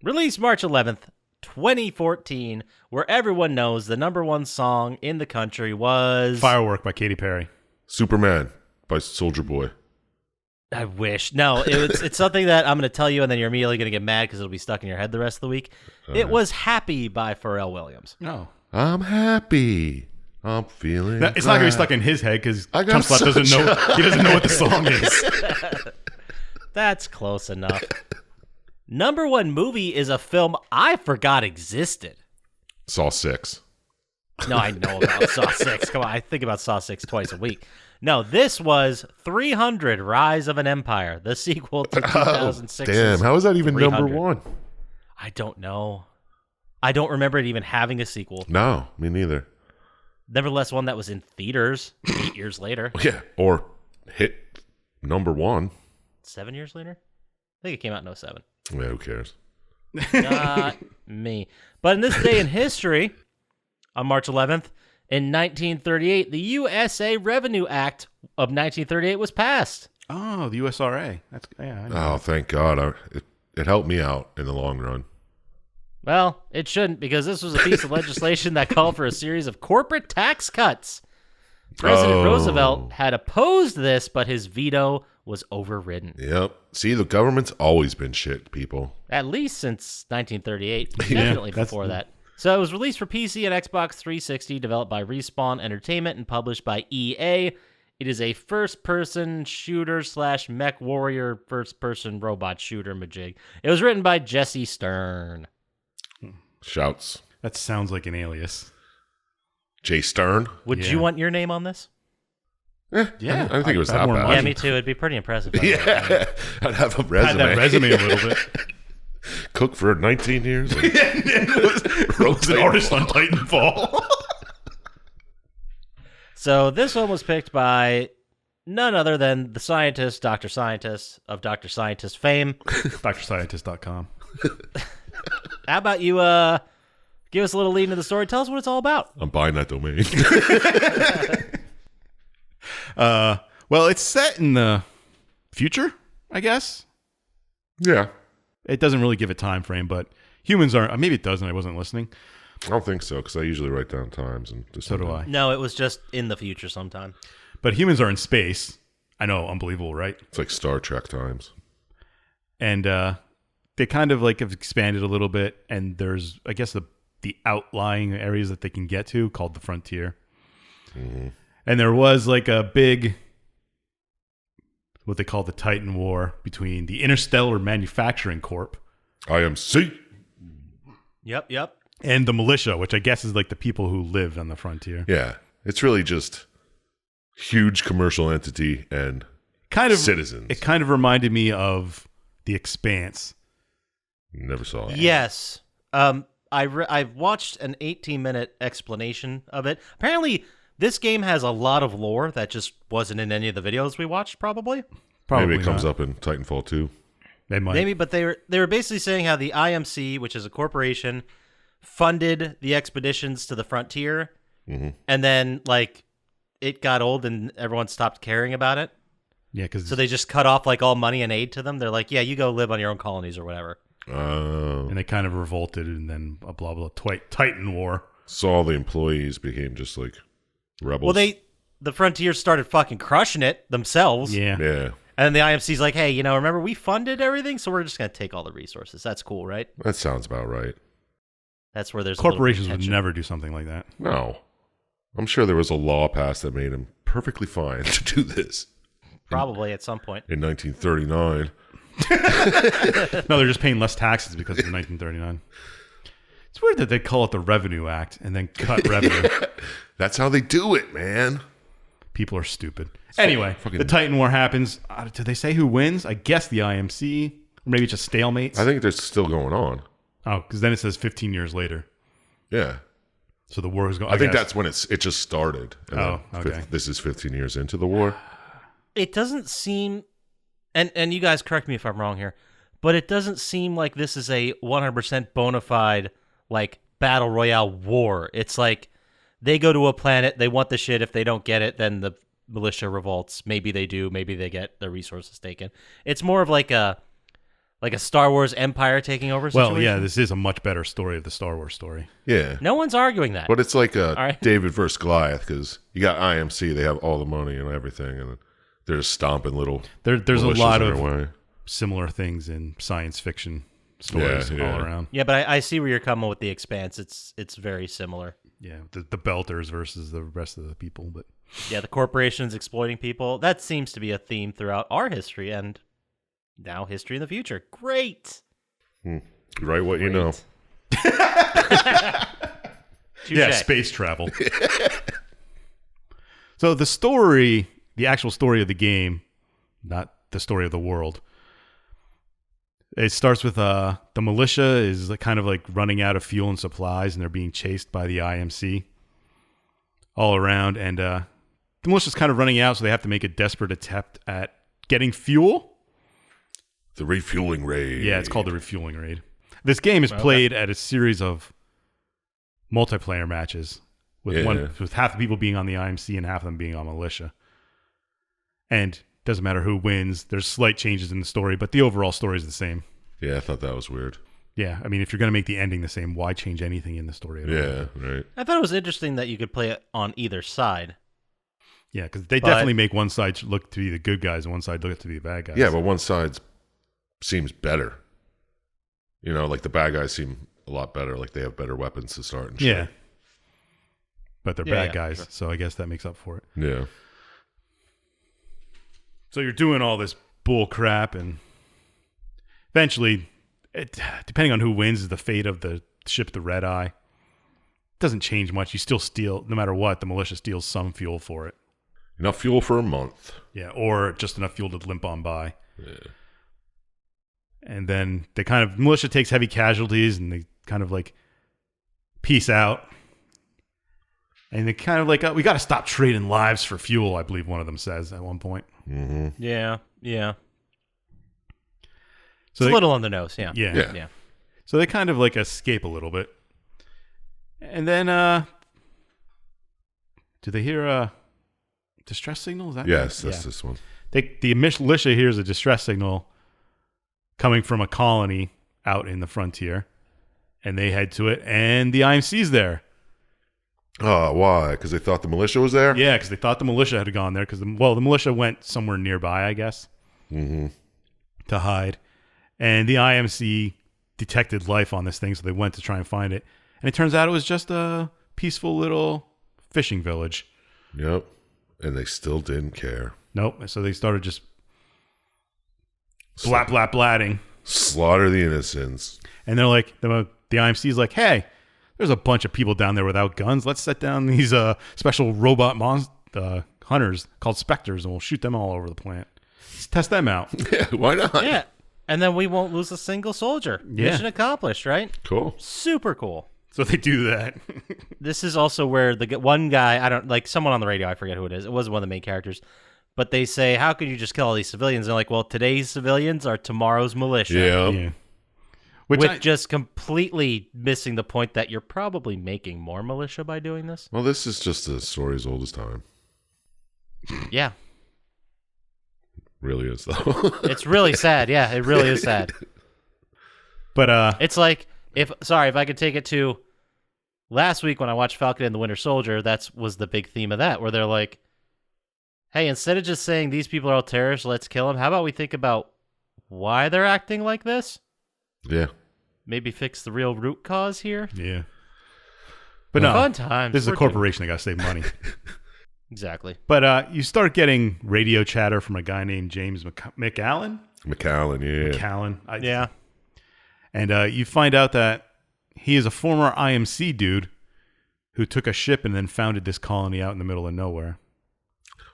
Released March 11th, 2014, where everyone knows the #1 song in the country was... Firework by Katy Perry. Superman by Soldier Boy. I wish. No, it's something that I'm going to tell you, and then you're immediately going to get mad because it'll be stuck in your head the rest of the week. It was Happy by Pharrell Williams. No. I'm happy. I'm feeling It's not going to be stuck in his head because I got Chump Slap doesn't know. He doesn't know what the song is. That's close enough. #1 movie is a film I forgot existed. Saw 6. No, I know about Saw 6. Come on, I think about Saw 6 twice a week. No, this was 300 Rise of an Empire, the sequel to 2006. Damn, how is that even 300. #1? I don't know. I don't remember it even having a sequel. No, me neither. Nevertheless, one that was in theaters 8 years later. Yeah, or hit #1. 7 years later? I think it came out in 07. Yeah, who cares? Not me. But in this day in history, on March 11th, in 1938, the USA Revenue Act of 1938 was passed. Oh, the USRA. I know. Oh, thank God. It helped me out in the long run. Well, it shouldn't, because this was a piece of legislation that called for a series of corporate tax cuts. President Roosevelt had opposed this, but his veto was overridden. Yep. See, the government's always been shit, people. At least since 1938. Yeah, Definitely before that. So it was released for PC and Xbox 360, developed by Respawn Entertainment and published by EA. It is a first-person shooter / Mech Warrior first-person robot shooter majig. It was written by Jesse Stern. Shouts. That sounds like an alias. Jay Stern? Would Yeah. you want your name on this? Yeah. Yeah, I didn't think it was I'd that more bad. money. Yeah, me too. It'd be pretty impressive. by the way. Yeah. I'd have a Had resume. that resume a little bit. Cook for 19 years. was an artist on Titanfall. So this one was picked by none other than the scientist, Dr. Scientist of Dr. Scientist fame. DrScientist.com. How about you give us a little lead into the story? Tell us what it's all about. I'm buying that domain. Well, it's set in the future, I guess. Yeah. It doesn't really give a time frame, but humans aren't. Maybe it doesn't. I wasn't listening. I don't think so, because I usually write down times. And just So do I. No, it was just in the future sometime. But humans are in space. I know, unbelievable, right? It's like Star Trek times. And they kind of like have expanded a little bit. And there's, I guess, the outlying areas that they can get to called the frontier. Mm-hmm. And there was like a big, what they call the Titan War between the Interstellar Manufacturing Corp. IMC. Yep. And the Militia, which I guess is like the people who live on the frontier. Yeah. It's really just huge commercial entity and Kind of citizens. It kind of reminded me of The Expanse. Never saw it. Yes. I've watched an 18-minute explanation of it. Apparently, This game has a lot of lore that just wasn't in any of the videos we watched, probably. Maybe it comes up in Titanfall 2. They might. Maybe, but they were basically saying how the IMC, which is a corporation, funded the expeditions to the frontier, and then like it got old and everyone stopped caring about it. Yeah, so they just cut off like all money and aid to them. They're like, yeah, you go live on your own colonies or whatever. And they kind of revolted, and then a blah blah Titan War. So all the employees became just like rebels. Well, the frontier started fucking crushing it themselves. Yeah. And then the IMC's like, hey, remember we funded everything, so we're just gonna take all the resources. That's cool, right? That sounds about right. That's where there's corporations would never do something like that. No, I'm sure there was a law passed that made him perfectly fine to do this. Probably at some point in 1939. No, they're just paying less taxes because of 1939. It's weird that they call it the Revenue Act and then cut revenue. That's how they do it, man. People are stupid. Anyway, the Titan War happens. Did they say who wins? I guess the IMC. Or maybe it's just stalemates. I think it's still going on. Oh, because then it says 15 years later. Yeah. So the war is going. I think that's when it just started. Oh, okay. This is 15 years into the war. It doesn't seem, and you guys correct me if I'm wrong here, but it doesn't seem like this is a 100% bona fide like battle royale war. It's like they go to a planet, they want the shit. If they don't get it, then the militia revolts. Maybe they do. Maybe they get their resources taken. It's more of like a Star Wars Empire taking over situation. Well, yeah, this is a much better story of the Star Wars story. Yeah. No one's arguing that. But it's like David versus Goliath, because you got IMC, they have all the money and everything, and they're just stomping little. There's a lot of similar things in science fiction stories all around. Yeah, but I see where you're coming with the Expanse. It's very similar. Yeah, the Belters versus the rest of the people, but yeah, the corporations exploiting people. That seems to be a theme throughout our history and now history in the future. Great. Write what you know. Yeah, space travel. So the actual story of the game, not the story of the world. It starts with the militia is kind of like running out of fuel and supplies, and they're being chased by the IMC all around. And the militia's kind of running out, so they have to make a desperate attempt at getting fuel. The refueling raid. Yeah, it's called the refueling raid. This game is played at a series of multiplayer matches with half the people being on the IMC and half of them being on militia. And doesn't matter who wins. There's slight changes in the story, but the overall story is the same. Yeah, I thought that was weird. Yeah, I mean, if you're going to make the ending the same, why change anything in the story at all? Yeah, right. I thought it was interesting that you could play it on either side. Yeah, because they definitely make one side look to be the good guys and one side look to be the bad guys. Yeah, but one side seems better. Like the bad guys seem a lot better. Like they have better weapons to start and shit. Yeah. But they're bad guys, sure. So I guess that makes up for it. Yeah. So you're doing all this bull crap, and eventually, depending on who wins, is the fate of the ship, the Red Eye. It doesn't change much. You still steal, no matter what, the militia steals some fuel for it. Enough fuel for a month. Yeah, or just enough fuel to limp on by. Yeah. And then militia takes heavy casualties, and they kind of like peace out. And they kind of like, we got to stop trading lives for fuel, I believe one of them says at one point. Mm-hmm. Yeah. So it's a little on the nose, yeah. Yeah. So they kind of like escape a little bit. And then, do they hear a distress signal? Is that yes, that's this one. The militia hears a distress signal coming from a colony out in the frontier. And they head to it, and the IMC's there. Oh, why? Because they thought the militia was there? Yeah, because they thought the militia had gone there. Because the militia went somewhere nearby, I guess, to hide. And the IMC detected life on this thing, so they went to try and find it. And it turns out it was just a peaceful little fishing village. Yep. And they still didn't care. Nope. So they started just blatting. Slaughter the innocents. And they're like, the IMC's like, hey, there's a bunch of people down there without guns. Let's set down these special robot hunters called Spectres, and we'll shoot them all over the planet. Let's test them out. Yeah, why not? Yeah, and then we won't lose a single soldier. Yeah. Mission accomplished, right? Cool. Super cool. So they do that. This is also where the one guy, I don't like someone on the radio, I forget who it is. It wasn't one of the main characters, but they say, "How could you just kill all these civilians?" And they're like, "Well, today's civilians are tomorrow's militia." Yeah. With just completely missing the point that you're probably making more militia by doing this. Well, this is just a story as old as time. Yeah. Really is, though. It's really sad. Yeah, it really is sad. But it's like if I could take it to last week when I watched Falcon and the Winter Soldier, that was the big theme of that, where they're like, hey, instead of just saying these people are all terrorists, let's kill them, how about we think about why they're acting like this? Yeah. Maybe fix the real root cause here? Yeah. But no, fun times. This is a corporation. They got to save money. Exactly. But you start getting radio chatter from a guy named James McAllen. McAllen, yeah. McAllen. Yeah. And you find out that he is a former IMC dude who took a ship and then founded this colony out in the middle of nowhere.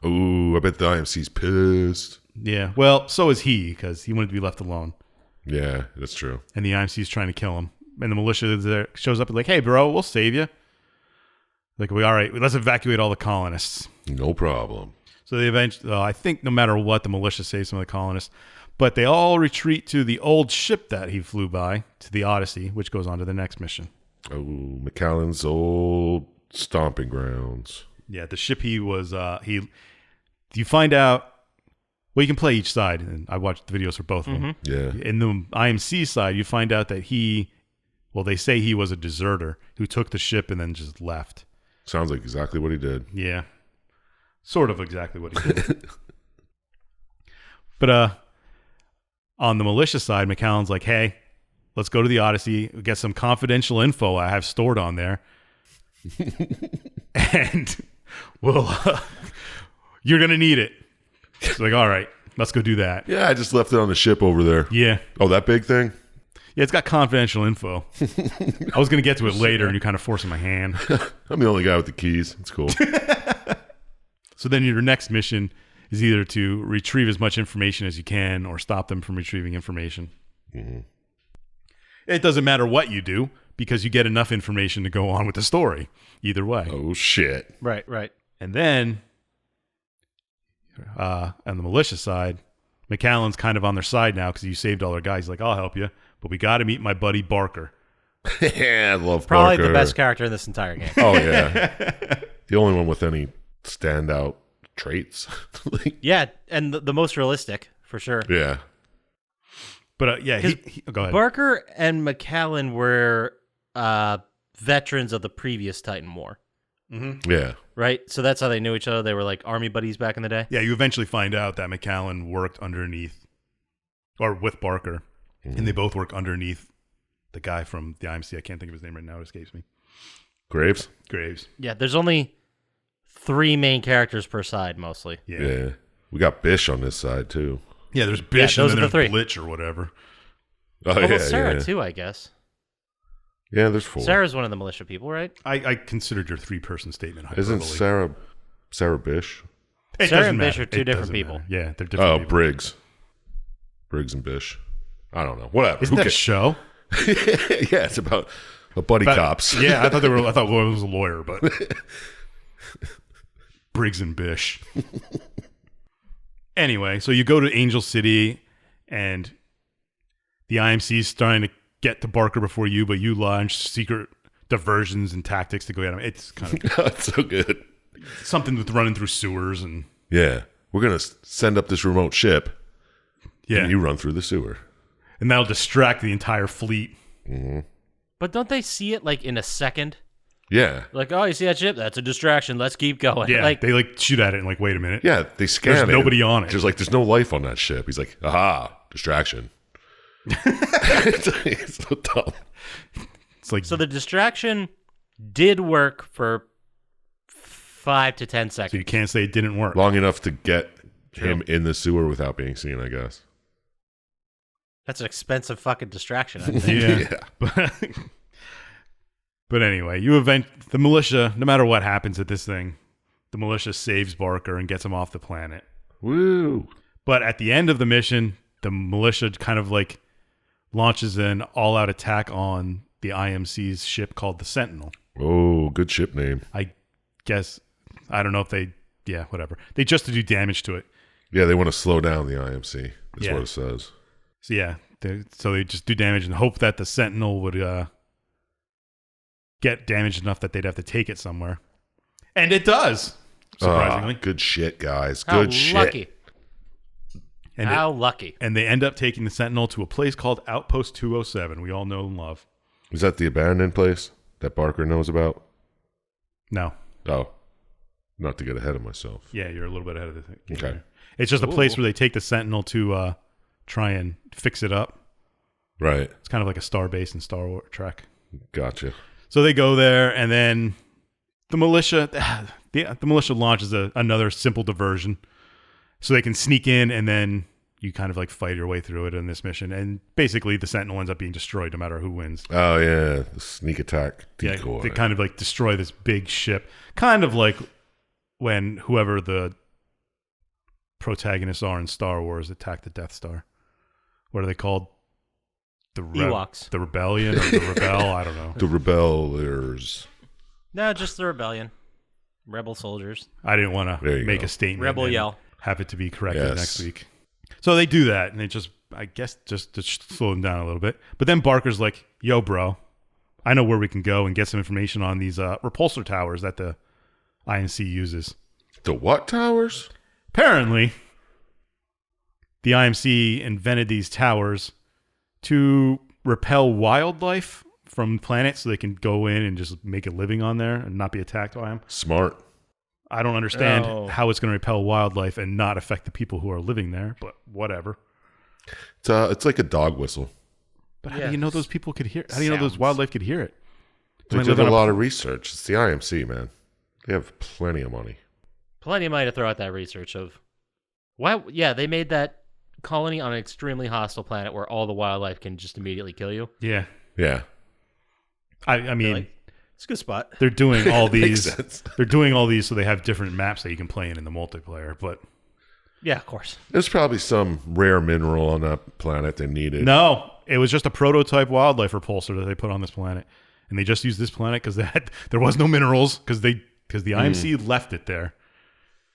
Ooh, I bet the IMC's pissed. Yeah. Well, so is he, because he wanted to be left alone. Yeah, that's true. And the IMC's trying to kill him. And the militia there shows up and like, hey, bro, we'll save you. Like, all right, let's evacuate all the colonists. No problem. So they eventually, I think no matter what, the militia saves some of the colonists. But they all retreat to the old ship that he flew by, to the Odyssey, which goes on to the next mission. Oh, McAllen's old stomping grounds. Yeah, the ship he was, you find out, well, you can play each side, and I watched the videos for both of them. Yeah. In the IMC side, you find out that they say he was a deserter who took the ship and then just left. Sounds like exactly what he did. Yeah. Sort of exactly what he did. But on the militia side, McAllen's like, hey, let's go to the Odyssey, get some confidential info I have stored on there. And you're going to need it. It's like, all right, let's go do that. Yeah, I just left it on the ship over there. Yeah. Oh, that big thing? Yeah, it's got confidential info. I was going to get to it later, and you're kind of forcing my hand. I'm the only guy with the keys. It's cool. So then your next mission is either to retrieve as much information as you can or stop them from retrieving information. Mm-hmm. It doesn't matter what you do because you get enough information to go on with the story. Either way. Oh, shit. Right. And then on the militia side, McAllen's kind of on their side now because you saved all their guys. He's like, I'll help you, but we got to meet my buddy Barker. Yeah, I love Probably Parker. the best character in this entire game. Oh, yeah. The only one with any standout traits. Yeah, and the most realistic, for sure. Yeah. But yeah, go ahead. Barker and McAllen were veterans of the previous Titan War. Mm-hmm. Yeah. Right? So that's how they knew each other. They were like army buddies back in the day. Yeah, you eventually find out that McAllen worked underneath, or with Barker, and they both work underneath the guy from the IMC. I can't think of his name right now. It escapes me. Graves? Yeah, there's only 3 main characters per side, mostly. Yeah. We got Bish on this side, too. Yeah, there's Bish and those then are the there's 3. Blitch or whatever. Oh, Well, yeah, Sarah, yeah. too, I guess. Yeah, there's 4. Sarah's one of the militia people, right? I considered your 3-person statement Isn't hyperbole. Sarah Bish? It Sarah doesn't and Bish matter. are 2 It different doesn't people. matter. Yeah, they're different Oh, people. Briggs. Briggs and Bish. I don't know. Whatever. Isn't Who that a show? Yeah, it's about a buddy cops. Yeah, I thought it was a lawyer, but Briggs and Bish. Anyway, so you go to Angel City, and the IMC's trying to get to Barker before you, but you launch secret diversions and tactics to go get him. It's kind of That's so good. something with running through sewers and Yeah. We're going to send up this remote ship, yeah, and you run through the sewer. and that'll distract the entire fleet. But don't they see it like in a second? Yeah. Like, oh, you see that ship? That's a distraction. Let's keep going. Yeah, Like, they like shoot at it and like, wait a minute. Yeah, they scan There's it. nobody on it. Just like, there's no life on that ship. He's like, aha, distraction. It's so dumb. It's like so the distraction did work for 5 to 10 so seconds. you can't say it didn't work. Long enough to get him in the sewer without being seen, I guess. That's an expensive fucking distraction, I think. Yeah. But anyway, the militia, no matter what happens at this thing, the militia saves Barker and gets him off the planet. Woo. But at the end of the mission, the militia kind of like launches an all-out attack on the IMC's ship called the Sentinel. Oh, good ship name. I guess, I don't know if they, whatever. They just to do damage to it. Yeah, they want to slow down the IMC. That's Yeah. what it says. So they just do damage and hope that the Sentinel would get damaged enough that they'd have to take it somewhere. And it does, surprisingly. Good shit, guys. How Good shit. lucky. And How lucky. And they end up taking the Sentinel to a place called Outpost 207. We all know and love. Is that the abandoned place that Barker knows about? No. Oh, not to get ahead of myself. Yeah, you're a little bit ahead of the thing. Okay. It's just a place where they take the Sentinel to try and fix it up. Right. It's kind of like a star base in Star Wars Trek. Gotcha. So they go there, and then the militia, the militia launches another simple diversion, so they can sneak in, and then you kind of like fight your way through it in this mission. And basically, the Sentinel ends up being destroyed no matter who wins. Oh, yeah. The sneak attack decoy. Yeah, they kind of like destroy this big ship, kind of like when whoever the protagonists are in Star Wars attack the Death Star. What are they called? The Ewoks. The Rebellion or the Rebel? I don't know. The Rebellers. No, just the rebellion. Rebel soldiers. I didn't want to make a statement. Rebel and yell. Have it to be corrected Yes. next week. So they do that, and they just, I guess, just to slow them down a little bit. But then Barker's like, yo, bro, I know where we can go and get some information on these repulsor towers that the INC uses. The what towers? Apparently, the IMC invented these towers to repel wildlife from planets so they can go in and just make a living on there and not be attacked by them. Smart. I don't understand Oh. how it's going to repel wildlife and not affect the people who are living there, but whatever. It's like a dog whistle. But how do you know those people could hear? How do you know those Sounds. wildlife could hear it? They did a lot of research. It's the IMC, man. They have plenty of money. Plenty of money to throw out that research of. Why? Yeah, they made that colony on an extremely hostile planet where all the wildlife can just immediately kill you. Yeah, Yeah. I mean, It's a good spot. they're doing all Makes these. sense. They're doing all these so they have different maps that you can play in the multiplayer. But Yeah, of course. There's probably some rare mineral on that planet they needed. no, it was just a prototype wildlife repulsor that they put on this planet, and they just used this planet because there was no minerals because the IMC left it there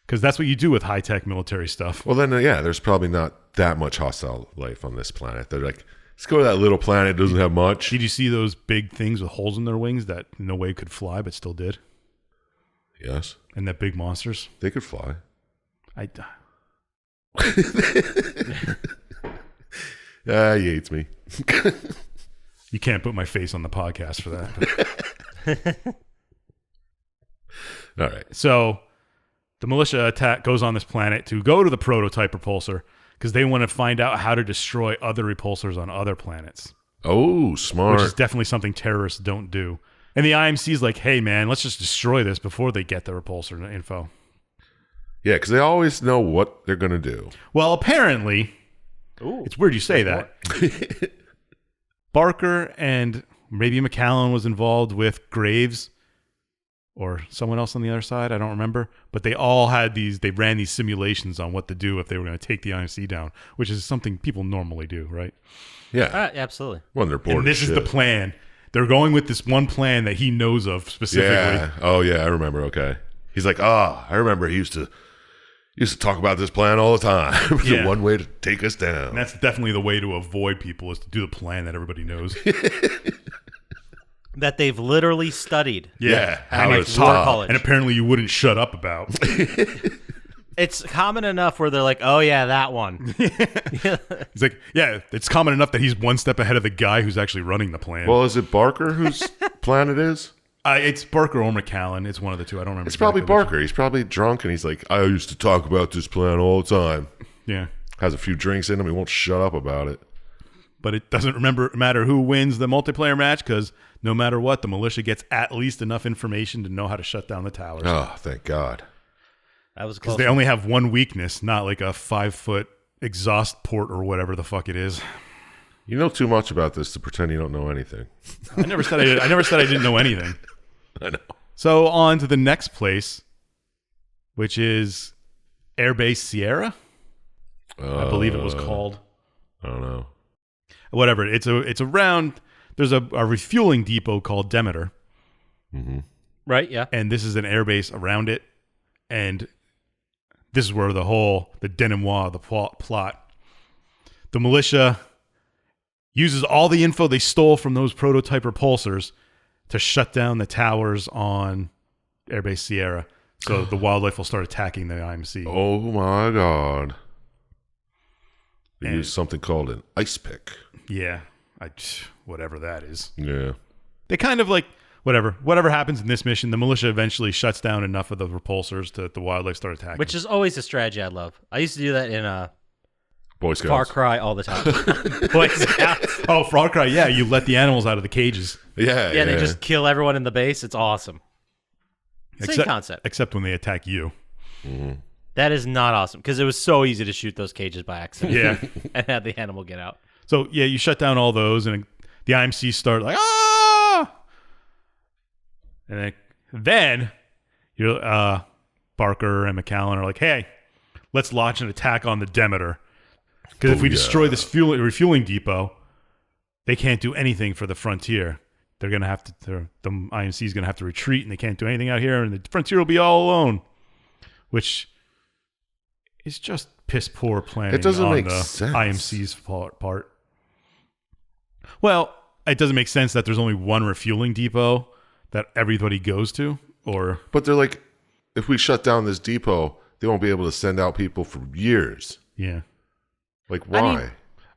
because that's what you do with high tech military stuff. Well, then, yeah, there's probably not that much hostile life on this planet. They're like, let's go to that little planet. It doesn't have much. Did you see those big things with holes in their wings that no way could fly but still did? Yes. And that big monsters? They could fly. He hates me. You can't put my face on the podcast for that. All right. So the militia attack goes on this planet to go to the prototype repulsor because they want to find out how to destroy other repulsors on other planets, Oh, which smart. is definitely something terrorists don't do. And the IMC's like, hey, man, let's just destroy this before they get the repulsor info. Yeah, because they always know what they're going to do. Well, apparently, Ooh. it's weird you say that. Barker and maybe McCallum was involved with Graves or someone else on the other side. I don't remember. But they all had they ran these simulations on what to do if they were going to take the IMC down, which is something people normally do, right? Yeah. Absolutely. When they're bored And this as is the shit. plan. They're going with this one plan that he knows of specifically. Yeah. Oh, yeah, I remember. Okay. He's like, I remember he used to talk about this plan all the time. The Yeah. one way to take us down. And that's definitely the way to avoid people is to do the plan that everybody knows. That they've literally studied. Yeah. And, How like, to war stop. college. and apparently you wouldn't shut up about. It's common enough where they're like, oh, yeah, that one. He's like, yeah, it's common enough that he's one step ahead of the guy who's actually running the plan. Well, is it Barker whose plan it is? It's Barker or McCallum. It's one of the two. I don't remember. It's probably exactly which. Barker. He's probably drunk and he's like, I used to talk about this plan all the time. Yeah. Has a few drinks in him. He won't shut up about it. But it doesn't matter who wins the multiplayer match because no matter what, the militia gets at least enough information to know how to shut down the towers. Oh, thank God. That was Because close. they only have one weakness, not like a 5-foot exhaust port or whatever the fuck it is. You know too much about this to pretend you don't know anything. I never said I didn't know anything. I know. So on to the next place, which is Airbase Sierra. I believe it was called. I don't know. Whatever. It's around. there's a refueling depot called Demeter. Right, yeah. And this is an airbase around it. And this is where the denouement of the plot. The militia uses all the info they stole from those prototype repulsors to shut down the towers on Airbase Sierra. So the wildlife will start attacking the IMC. Oh my God. They use something called an ice pick. Yeah. Whatever that is. Yeah. They kind of like, whatever happens in this mission, the militia eventually shuts down enough of the repulsors to the wildlife start attacking. Which is always a strategy I love. I used to do that in Boy Scouts. Far Cry all the time. Boy Scouts. Oh, Far Cry, yeah. You let the animals out of the cages. Yeah. Yeah, they just kill everyone in the base. It's awesome. Same concept. Except when they attack you. That is not awesome because it was so easy to shoot those cages by accident. Yeah. And have the animal get out. So, yeah, you shut down all those, and the IMC start like, ah! And then you're, Barker and McAllen are like, hey, let's launch an attack on the Demeter. Because if we destroy this refueling depot, they can't do anything for the frontier. They're going to have to, the IMC is going to have to retreat, and they can't do anything out here, and the frontier will be all alone. Which is just piss poor planning. It doesn't on make the sense. IMC's part. Well, it doesn't make sense that there's only one refueling depot that everybody goes to, or But they're like, if we shut down this depot, they won't be able to send out people for years. yeah. Like, why?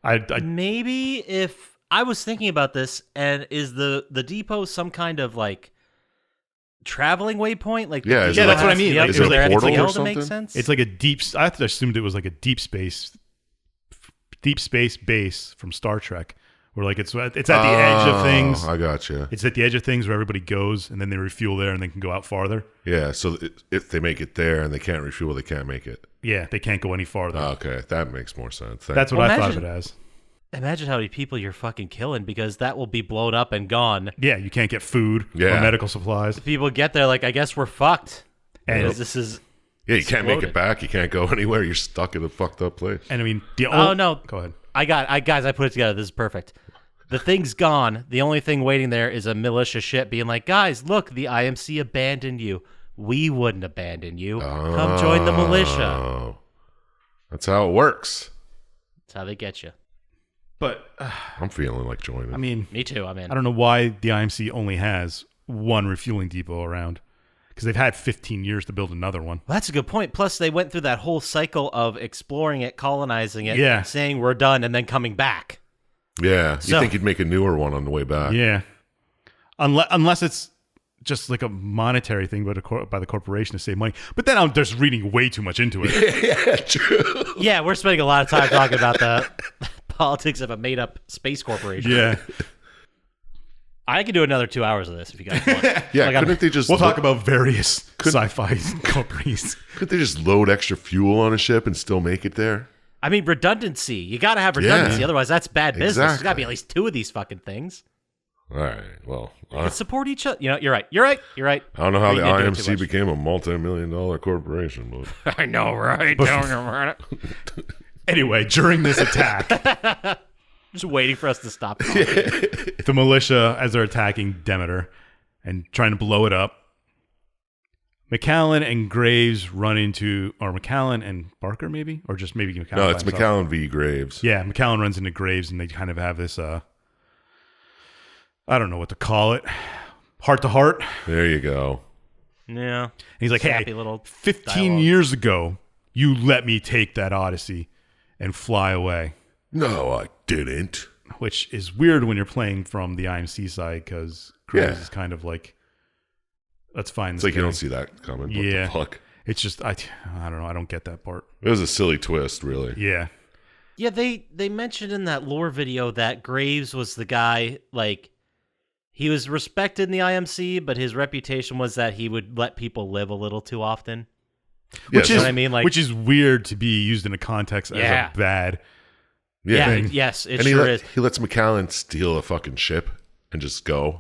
I Maybe if I was thinking about this, and is the depot some kind of like traveling waypoint? Like Yeah, is Yeah, that's what I mean. Like, is it a portal or to make something? sense? It's like a deep. I assumed it was like a deep space base from Star Trek, where like it's at the edge of things. I gotcha. It's at the edge of things where everybody goes, and then they refuel there, and they can go out farther. Yeah, so if they make it there and they can't refuel, they can't make it. Yeah, they can't go any farther. Okay, that makes more sense. That's what Well, I thought of imagine- it as. Imagine how many people you're fucking killing because that will be blown up and gone. Yeah, you can't get food or Yeah. medical supplies. People get there like, I guess we're fucked. And- Because this is Yeah, you can't make exploded. it back. You can't go anywhere. You're stuck in a fucked up place. And I mean, the Oh, no. Go ahead. guys, I put it together. This is perfect. The thing's gone. The only thing waiting there is a militia ship being like, guys, look, the IMC abandoned you. We wouldn't abandon you. Come join the militia. Oh, that's how it works. That's how they get you. But I'm feeling like joining. I mean, Me too. I'm in. I don't know why the IMC only has one refueling depot around, because they've had 15 years to build another one. Well, that's a good point. Plus, they went through that whole cycle of exploring it, colonizing it, Yeah. saying we're done, and then coming back. Yeah, you So- think you'd make a newer one on the way back? Yeah, unless it's just like a monetary thing by the corporation to save money. But then I'm just reading way too much into it. Yeah, true. Yeah, we're spending a lot of time talking about the politics of a made-up space corporation. Yeah, I could do another 2 hours of this if you guys want. Yeah, Like, I'm- couldn't they just we'll talk about various sci-fi companies. Couldn't they just load extra fuel on a ship and still make it there? I mean, redundancy. You got to have redundancy. Yeah. Otherwise, that's bad business. There's got to Exactly. be at least two of these fucking things. All right. Well, Let's support each other. You know, you're right. You're right. You're right. I don't know how We the did do it too IMC much. became a multi-million-dollar corporation, but I know, right? Anyway, during this attack, Just waiting for us to stop talking. the militia, as they're attacking Demeter and trying to blow it up, McAllen and Graves run into, or McAllen and Barker maybe, or just maybe McAllen. no, by it's himself. McAllen v. Graves. Yeah, McAllen runs into Graves, and they kind of have this, I don't know what to call it, heart to heart. There you go. Yeah. And he's like, Sappy hey, little 15 dialogue. years ago, you let me take that Odyssey and fly away. No, I didn't. Which is weird when you're playing from the IMC side, because Graves Yeah. is kind of like, let's find It's this like you guy. don't see that coming. Yeah. What the fuck? It's just, I don't know. I don't get that part. It was a silly twist, really. Yeah. Yeah, they mentioned in that lore video that Graves was the guy, like, he was respected in the IMC, but his reputation was that he would let people live a little too often. Which Yeah, is, what I mean? Like- which is weird to be used in a context Yeah. as a bad. Yeah, thing. yes, it and sure is. he lets McAllen steal a fucking ship and just go.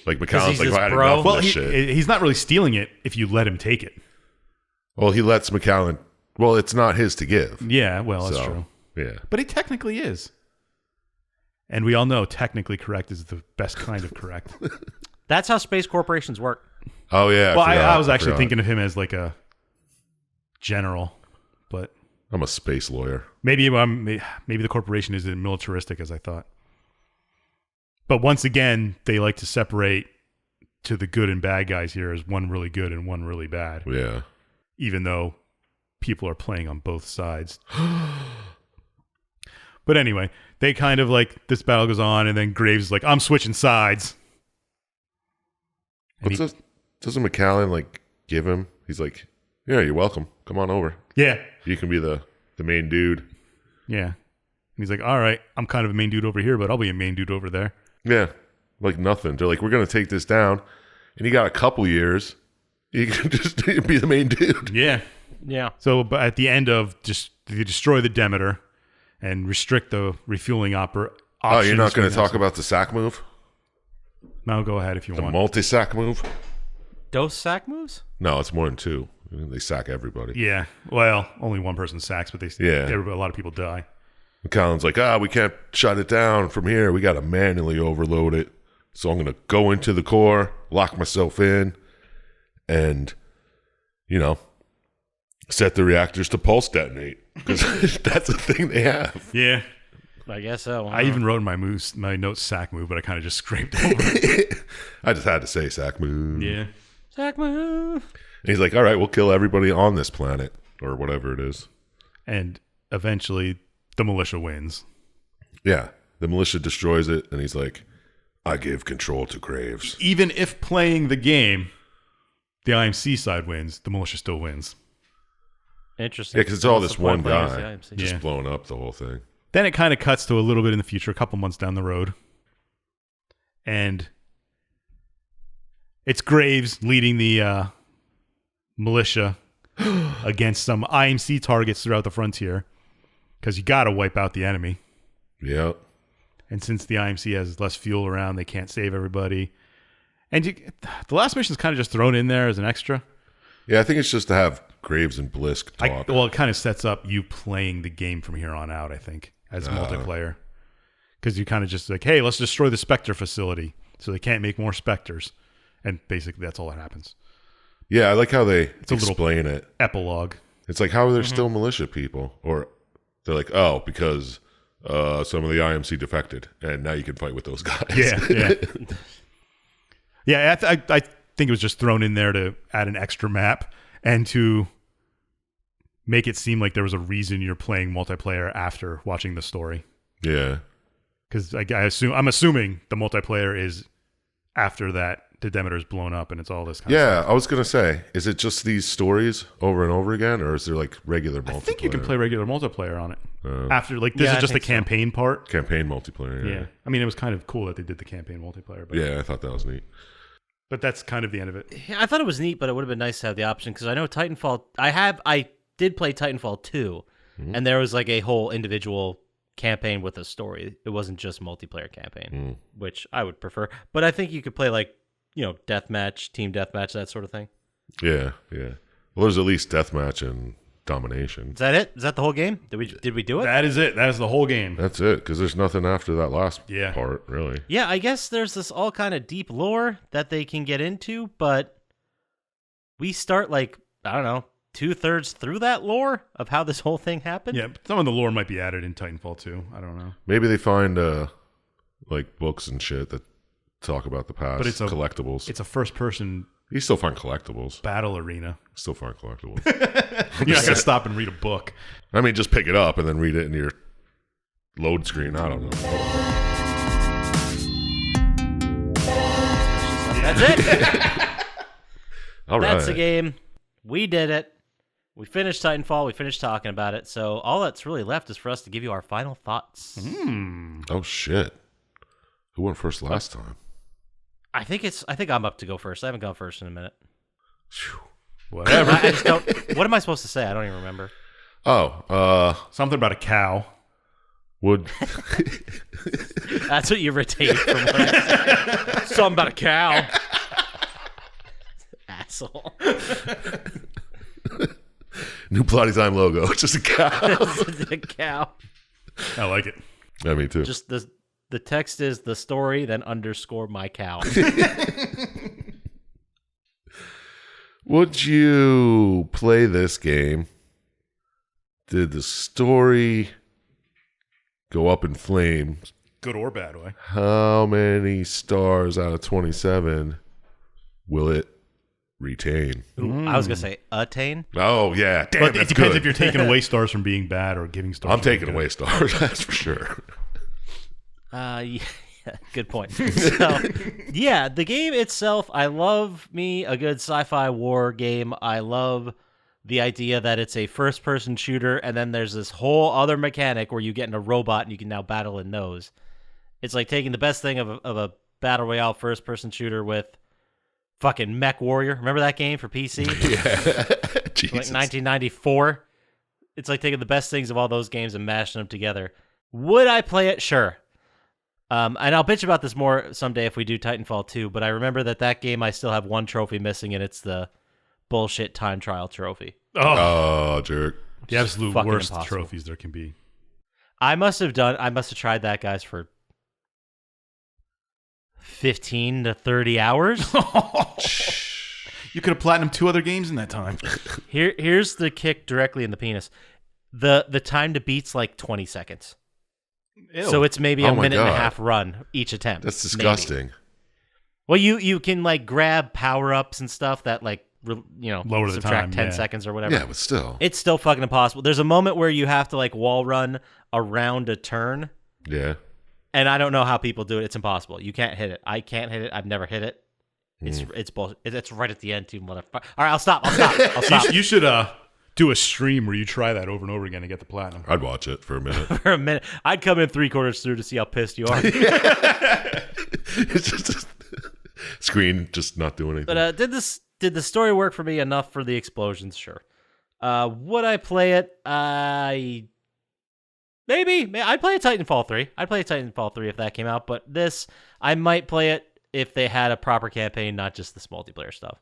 Like McAllen's he's like, his I had bro. enough Well, of this shit. he's not really stealing it if you let him take it. Well, he lets McAllen. Well, it's not his to give. Yeah, well, that's So, true. Yeah. But he technically is. And we all know technically correct is the best kind of correct. That's how space corporations work. Oh yeah. Well, I forgot, was actually forgot. thinking of him as like a general, but I'm a space lawyer. maybe the corporation isn't militaristic as I thought. But once again, they like to separate to the good and bad guys here as one really good and one really bad. Yeah. Even though people are playing on both sides. But anyway, they kind of like, this battle goes on, and then Graves is like, I'm switching sides. And Doesn't McCallan like give him? He's like, yeah, you're welcome. Come on over. Yeah. You can be the main dude. Yeah. And he's like, all right, I'm kind of a main dude over here, but I'll be a main dude over there. Yeah. Like nothing. They're like, we're going to take this down. And you got a couple years. You can just be the main dude. Yeah. Yeah. So but at the end of just they destroy the Demeter and restrict the refueling options. Oh, you're not going to talk about the sack move? No, go ahead if you The want. multi-sack move? Dose sack moves? No, it's more than two. They sack everybody. Yeah. Well, only one person sacks, but a lot of people die. McCallan's like, we can't shut it down from here. We got to manually overload it. So I'm going to go into the core, lock myself in, and, set the reactors to pulse detonate. Because that's the thing they have. Yeah. I guess so. I even wrote in my notes sack move, but I kind of just scraped over it. I just had to say sack move. Yeah. Sack move. And he's like, all right, we'll kill everybody on this planet, or whatever it is. And eventually, the militia wins. Yeah. The militia destroys it, and he's like, I give control to Graves. Even if playing the game, the IMC side wins, the militia still wins. Interesting. Yeah, because it's all What's this the point one of playing guy as the IMC? just Yeah. blowing up the whole thing. Then it kind of cuts to a little bit in the future, a couple months down the road. And it's Graves leading the militia against some IMC targets throughout the frontier. Because you got to wipe out the enemy. Yeah. And since the IMC has less fuel around, they can't save everybody. And the last mission is kind of just thrown in there as an extra. Yeah, I think it's just to have Graves and Blisk talk. Well, it kind of sets up you playing the game from here on out, I think, as multiplayer. Because you kind of just like, hey, let's destroy the Spectre facility so they can't make more Spectres. And basically that's all that happens. Yeah, I like how they a little explain it. Epilogue. It's like, how are there still militia people? Or they're like, oh, because some of the IMC defected, and now you can fight with those guys. Yeah. Yeah, I think it was just thrown in there to add an extra map and to make it seem like there was a reason you're playing multiplayer after watching the story. Yeah. Because I'm assuming the multiplayer is after that the Demeter's blown up and it's all this kind of stuff. Yeah, I was going to say, is it just these stories over and over again, or is there like regular multiplayer? I think you can play regular multiplayer on it. After, like, this Yeah, is just I the think so. campaign part. Campaign multiplayer. Yeah. I mean, it was kind of cool that they did the campaign multiplayer. But, Yeah, I thought that was neat. but that's kind of the end of it. Yeah, I thought it was neat, but it would have been nice to have the option because I know Titanfall. I did play Titanfall 2, and there was like a whole individual campaign with a story. It wasn't just multiplayer campaign, which I would prefer. But I think you could play like deathmatch, team deathmatch, that sort of thing. Yeah, yeah. Well, there's at least deathmatch and domination. Is that it? Is that the whole game? Did we do it? That is it. That is the whole game. That's it, because there's nothing after that last Yeah. part, really. Yeah, I guess there's this all kind of deep lore that they can get into, but we start like, I don't know, 2/3 through that lore of how this whole thing happened. Yeah, but some of the lore might be added in Titanfall 2. I don't know. Maybe they find like books and shit that talk about the past. But it's collectibles. It's a first-person You still find collectibles. battle arena. Still find collectibles. You're not going to stop and read a book. I mean, just pick it up and then read it in your load screen. I don't know. That's it. All right. That's the game. We did it. We finished Titanfall. We finished talking about it. So all that's really left is for us to give you our final thoughts. Oh, shit. Who went first last time? I think I'm up to go first. I haven't gone first in a minute. Whatever. I just don't. What am I supposed to say? I don't even remember. Oh, Something about a cow. would... That's what you retained from what I said. Something about a cow. Asshole. New Plotty Time logo. It's just a cow. A cow. I like it. Yeah, me too. Just the The text is the story, then underscore my cow. Would you play this game? Did the story go up in flames? Good or bad way. How many stars out of 27 will it retain? Ooh, I was going to say attain. Oh, yeah. Damn, But that's it depends good. if you're taking away stars from being bad or giving stars. I'm from being taking good. away stars, that's for sure. Yeah, good point. So, yeah, the game itself, I love me a good sci-fi war game. I love the idea that it's a first-person shooter, and then there's this whole other mechanic where you get in a robot and you can now battle in those. It's like taking the best thing of a battle royale first-person shooter with fucking Mech Warrior. Remember that game for PC? Yeah. Jesus. Like 1994. It's like taking the best things of all those games and mashing them together. Would I play it? Sure. And I'll bitch about this more someday if we do Titanfall 2, but I remember that game I still have one trophy missing, and it's the bullshit time trial trophy. Oh, jerk. The absolute fucking worst impossible. trophies there can be. I must have tried that, guys, for 15 to 30 hours. You could have platinumed 2 other games in that time. Here's the kick directly in the penis. The time to beat's like 20 seconds. Ew. So it's maybe Oh a my minute and a God. half run each attempt. That's maybe. disgusting. Well, you can like grab power-ups and stuff that like Lower the subtract time, 10 yeah. seconds or whatever. Yeah, but still. It's still fucking impossible. There's a moment where you have to like wall run around a turn, Yeah. and I don't know how people do it. It's impossible. You can't hit it. I can't hit it. I've never hit it. It's bullshit. It's right at the end too, motherfucker. All right, I'll stop. I'll stop You should do a stream where you try that over and over again to get the platinum. I'd watch it for a minute. for a minute. I'd come in 3/4 through to see how pissed you are. It's just screen just not doing anything. But did the story work for me enough for the explosions? Sure. Would I play it? Maybe. I'd play a Titanfall 3. I'd play a Titanfall 3 if that came out. But this, I might play it if they had a proper campaign, not just this multiplayer stuff.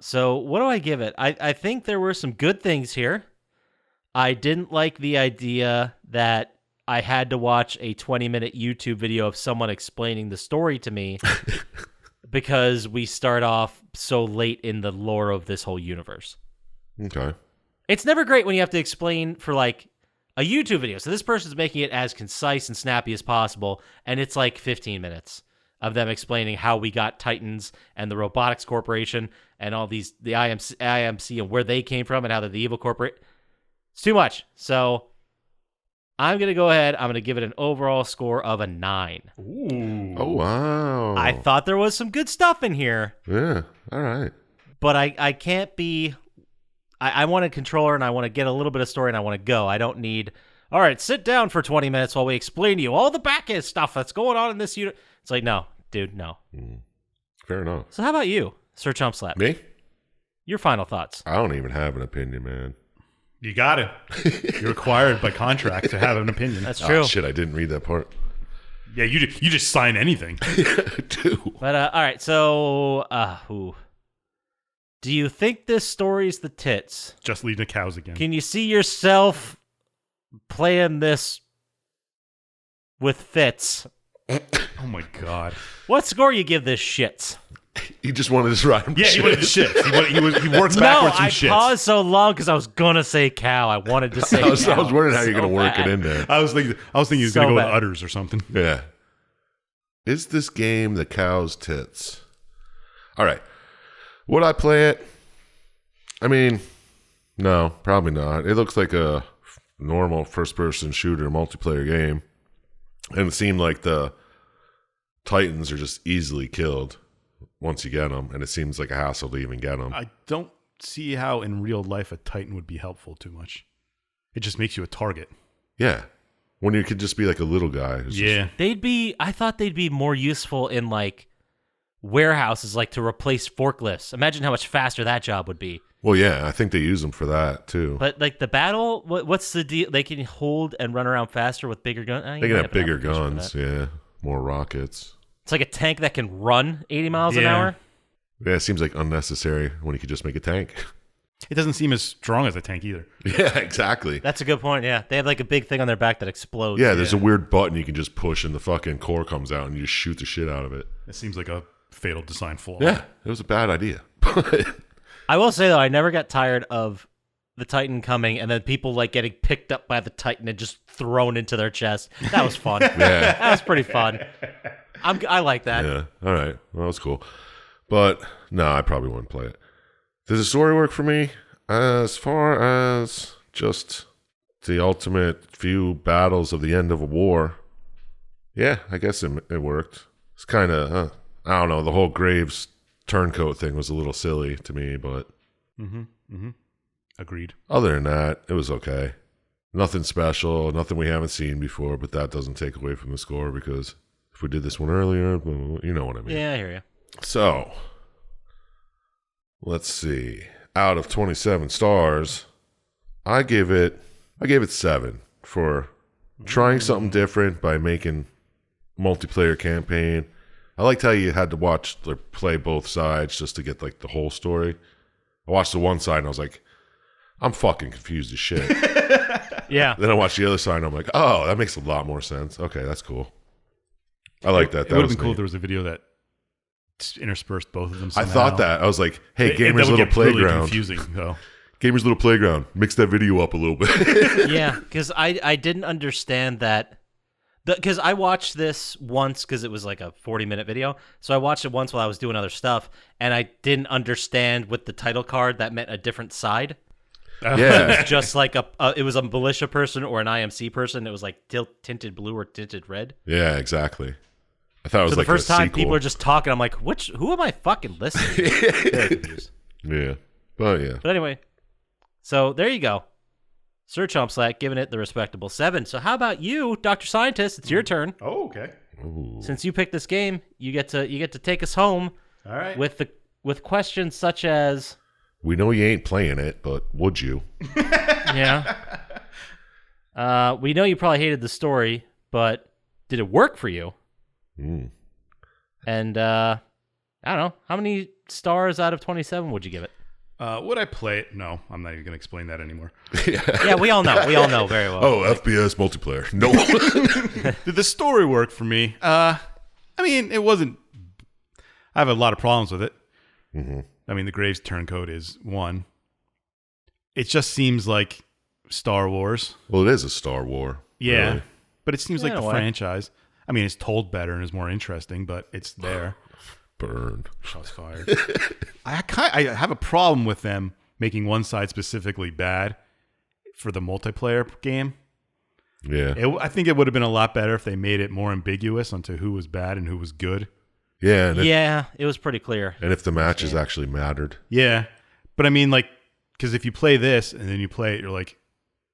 So what do I give it? I think there were some good things here. I didn't like the idea that I had to watch a 20-minute YouTube video of someone explaining the story to me because we start off so late in the lore of this whole universe. Okay. It's never great when you have to explain for like a YouTube video. So this person's making it as concise and snappy as possible, and it's like 15 minutes of them explaining how we got Titans and the Robotics Corporation and all these, the IMC and where they came from and how they're the evil corporate. It's too much. So I'm going to go ahead. I'm going to give it an overall score of a 9. Ooh. Oh, wow. I thought there was some good stuff in here, Yeah. All right. but I can't be... I want a controller and I want to get a little bit of story and I want to go. I don't need, all right, sit down for 20 minutes while we explain to you all the back end stuff that's going on in this unit. It's like, no, dude, no. Fair enough. So how about you, Sir Chump Slap? Me? Your final thoughts. I don't even have an opinion, man. You got it. You're required by contract to have an opinion. That's true. Oh, shit, I didn't read that part. Yeah, you just sign anything. I do. But all right, so do you think this story's the tits? Just leave the cows again. Can you see yourself playing this with Fitz? Oh my god. What score you give this shits? He just wanted to ride him. Yeah, he wanted the shit. He worked No, backwards from I shit. paused so long because I was gonna say cow. I wanted to say. I was cow. wondering how you're going to work bad. it in there. I was thinking he was So gonna go bad. with udders or something. Yeah. Is this game the cow's tits? All right. Would I play it? I mean, no, probably not. It looks like a normal first-person shooter multiplayer game. And it seemed like the Titans are just easily killed once you get them. And it seems like a hassle to even get them. I don't see how in real life a Titan would be helpful too much. It just makes you a target. Yeah. When you could just be like a little guy. Who's Yeah. I thought they'd be more useful in like warehouses, like to replace forklifts. Imagine how much faster that job would be. Well, yeah, I think they use them for that, too. But like the battle, what's the deal? They can hold and run around faster with bigger guns. They can have bigger guns, yeah. More rockets. It's like a tank that can run 80 miles an Yeah. hour. Yeah, it seems like unnecessary when you could just make a tank. It doesn't seem as strong as a tank either. Yeah, exactly. That's a good point. Yeah, they have like a big thing on their back that explodes. Yeah, there's a weird button you can just push, and the fucking core comes out, and you just shoot the shit out of it. It seems like a fatal design flaw. Yeah, it was a bad idea. I will say though, I never got tired of the Titan coming and then people like getting picked up by the Titan and just thrown into their chest. That was fun. Yeah. That was pretty fun. I like that. Yeah, all right. Well, that's cool. But, no, I probably wouldn't play it. Does the story work for me? As far as just the ultimate few battles of the end of a war, yeah, I guess it worked. It's kind of, I don't know, the whole Graves turncoat thing was a little silly to me, but... Agreed. Other than that, it was okay. Nothing special, nothing we haven't seen before, but that doesn't take away from the score because if we did this one earlier, you know what I mean. Yeah, I hear you. So, let's see. Out of 27 stars, I gave it 7 for trying something different by making multiplayer campaign. I liked how you had to watch or play both sides just to get like the whole story. I watched the one side and I was like, I'm fucking confused as shit. Yeah. Then I watched the other side and I'm like, oh, that makes a lot more sense. Okay, that's cool. I like that. It would have been cool if there was a video that interspersed both of them somehow. I thought that. I was like, hey, That Gamer's would Little get really Playground. confusing, though. Gamer's Little Playground. Mix that video up a little bit. Yeah, because I didn't understand that. Because I watched this once because it was like a 40-minute video. So I watched it once while I was doing other stuff, and I didn't understand with the title card that meant a different side. Yeah. It was just like it was a militia person or an IMC person. It was like tinted blue or tinted red. Yeah, exactly. I thought it was So like the first a time sequel. people are just talking, I'm like, who am I fucking listening to? Very confused. Yeah. But yeah. But anyway, so there you go. Sir Chump Slap giving it the respectable 7. So how about you, Dr. Syintist? It's your turn. Oh, okay. Ooh. Since you picked this game, you get to take us home All right. with questions such as, We know you ain't playing it, but would you? yeah. We know you probably hated the story, but did it work for you? Mm. And I don't know, how many stars out of 27 would you give it? Would I play it? No, I'm not even going to explain that anymore. Yeah, we all know. We all know very well. Oh, FPS multiplayer. No. Did the story work for me? I mean, it wasn't... I have a lot of problems with it. Mm-hmm. I mean, the Graves turncoat is one. It just seems like Star Wars. Well, it is a Star War. Yeah. Really. But it seems Yeah, like in the a way. franchise. I mean, it's told better and is more interesting, but it's there. Burn. Shots fired. I have a problem with them making one side specifically bad for the multiplayer game. Yeah. I think it would have been a lot better if they made it more ambiguous onto who was bad and who was good. Yeah. And Yeah, it was pretty clear. and if the matches actually mattered. Yeah. But I mean, like, because if you play this and then you play it, you're like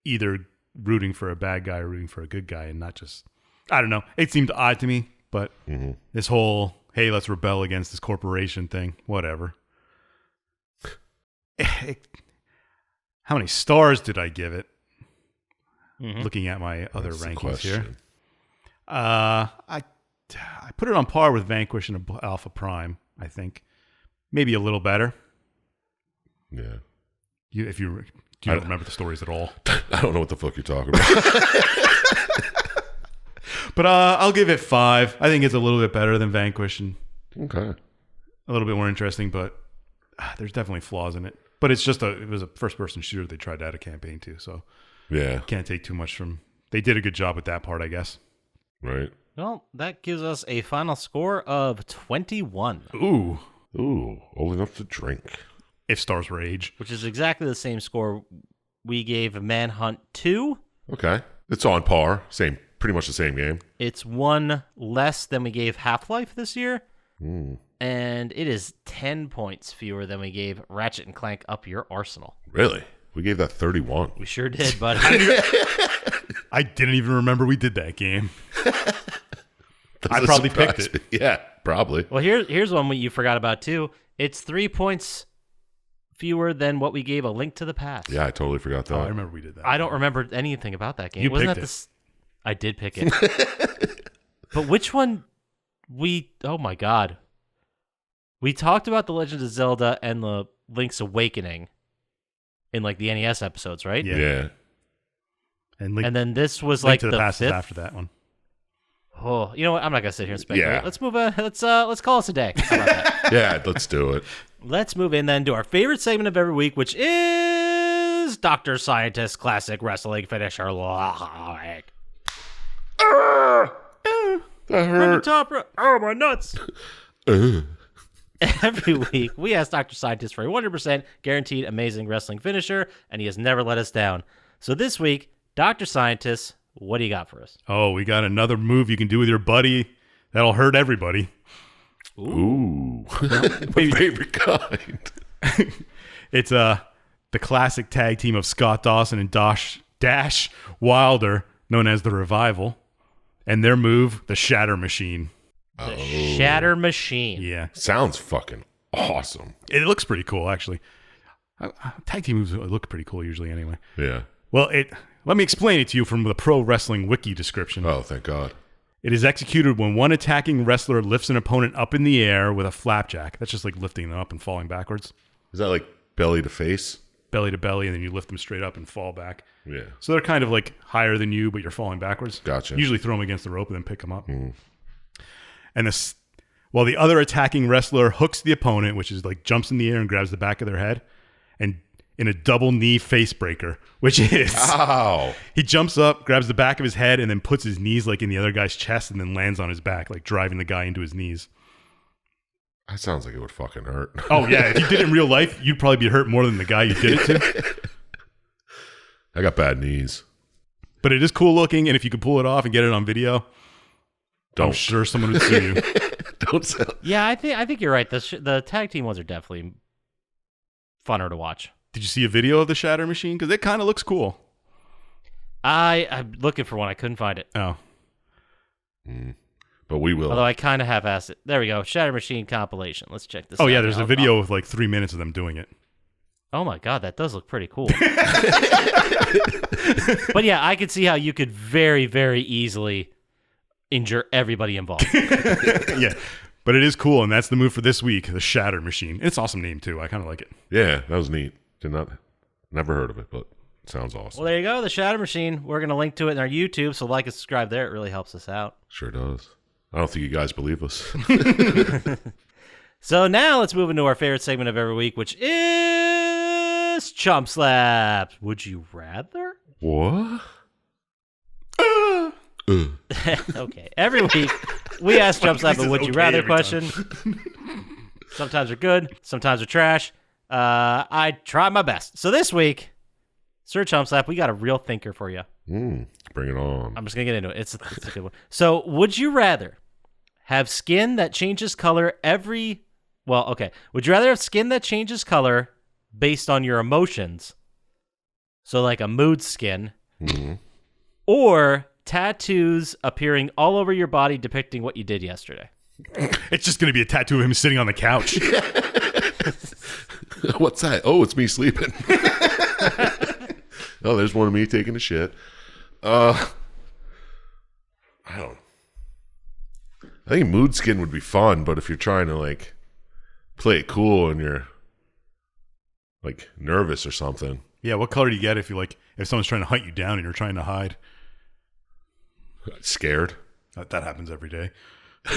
either rooting for a bad guy or rooting for a good guy and not just, I don't know. It seemed odd to me, but this whole, hey, let's rebel against this corporation thing, whatever. How many stars did I give it? Looking at my other That's the rankings here. question. I put it on par with Vanquish and Alpha Prime, I think. Maybe a little better. Yeah. Do you don't remember the stories at all? I don't know what the fuck you're talking about. But I'll give it 5. I think it's a little bit better than Vanquish and Okay. a little bit more interesting, but there's definitely flaws in it. But it was a first-person shooter they tried to add a campaign to, so Yeah. can't take too much from... They did a good job with that part, I guess. Right. Well, that gives us a final score of 21, Ooh. Ooh, old enough to drink. If stars were age. which is exactly the same score we gave Manhunt 2. Okay. It's on par. Pretty much the same game. It's one less than we gave Half-Life this year, Mm. and it is 10 points fewer than we gave Ratchet and Clank Up Your Arsenal. Really? We gave that 31. We sure did, but I didn't even remember we did that game. I Doesn't probably picked surprise it. me. Yeah, probably. well, here's one you forgot about too. It's 3 points fewer than what we gave A Link to the Past. Yeah, I totally forgot that. Oh, I remember we did that. I don't remember anything about that game. You Wasn't picked that I did pick it. But which one oh my god. We talked about The Legend of Zelda and the Link's Awakening. in like the NES episodes, right? Yeah. And, Link, And then this was Link like to the Past fifth. is after that one. Oh, you know what? I'm not gonna sit here and speculate. Yeah. Let's move. Let's call us a day. How about that? Yeah, let's do it. Let's move in then to our favorite segment of every week, which is Dr. Syintist Classic Wrestling Finisher. Like, That hurt. top. Oh my nuts! Ugh. Every week, we ask Dr. Syintist for a 100% guaranteed amazing wrestling finisher, and he has never let us down. So this week, Dr. Syintist, what do you got for us? Oh, we got another move you can do with your buddy that'll hurt everybody. Ooh. My favorite kind. It's the classic tag team of Scott Dawson and Dash Wilder, known as the Revival, and their move, the Shatter Machine. The Shatter Machine. Yeah, Sounds fucking awesome. it looks pretty cool actually. Tag team moves look pretty cool usually anyway. Yeah. Well, let me explain it to you from the Pro Wrestling Wiki description. Oh, thank God. It is executed when one attacking wrestler lifts an opponent up in the air with a flapjack. That's just like lifting them up and falling backwards. Is that like belly to face? Belly to belly, and then you lift them straight up and fall back. Yeah. So they're kind of like higher than you, but you're falling backwards. Gotcha. Usually throw them against the rope and then pick them up. And while the other attacking wrestler hooks the opponent, which is like jumps in the air and grabs the back of their head, and in a double knee face breaker, which is Ow. he jumps up, grabs the back of his head, and then puts his knees like in the other guy's chest, and then lands on his back, like driving the guy into his knees. That sounds like it would fucking hurt. Oh yeah, if you did it in real life, you'd probably be hurt more than the guy you did it to. I got bad knees. But it is cool looking, and if you could pull it off and get it on video, I'm Don't. sure someone would sue you. Don't sell. Yeah, I think you're right. The tag team ones are definitely funner to watch. Did you see a video of the Shatter Machine? Because it kind of looks cool. I'm looking for one. I couldn't find it. Oh. But we will. Although I kind of have asked it. There we go. Shatter Machine compilation. Let's check this out. Oh, yeah, there's I'll- a video with like 3 minutes of them doing it. Oh my God, that does look pretty cool. But yeah, I could see how you could very, very easily injure everybody involved. Yeah. But it is cool, and that's the move for this week, the Shatter Machine. It's an awesome name, too. I kind of like it. Yeah, that was neat. Never heard of it, but it sounds awesome. Well, there you go, the Shatter Machine. We're going to link to it in our YouTube, so like and subscribe there. It really helps us out. Sure does. I don't think you guys believe us. So now let's move into our favorite segment of every week, which is Chump Slap. Would you rather? What? Okay. Every week, we ask Chump Slap a This Would is You okay Rather every question. Sometimes they're good, sometimes they're trash. I try my best. So this week, Sir Chump Slap, we got a real thinker for you. Bring it on. I'm just going to get into it. It's a good one. So, would you rather have skin that changes color every... Well, okay. Would you rather have skin that changes color based on your emotions? So, like a mood skin. Or tattoos appearing all over your body depicting what you did yesterday? It's just going to be a tattoo of him sitting on the couch. What's that? Oh, it's me sleeping. Oh, there's one of me taking a shit. I think mood skin would be fun, but if you're trying to like play it cool and you're like nervous or something. Yeah, what color do you get if someone's trying to hunt you down and you're trying to hide? Scared. That happens every day.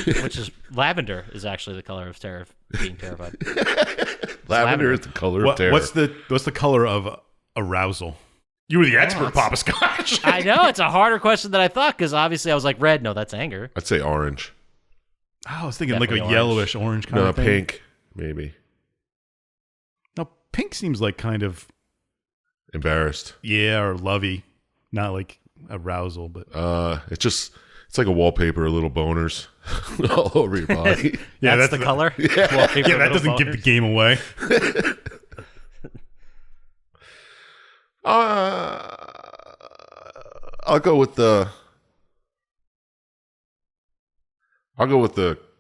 Which is lavender is actually the color of terror, being terrified. Lavender is the color of terror. What's the color of arousal? You were the expert, Poppascotch. I know, it's a harder question than I thought, because obviously I was like, red, no, that's anger. I'd say orange. I was thinking like a Definitely yellowish orange kind No, of thing. pink, maybe. No, pink seems like kind of Embarrassed. or lovey, not like arousal, but It's like a wallpaper of little boners all over your body. yeah, That's the color? Yeah, that doesn't give the game away. I'll go with the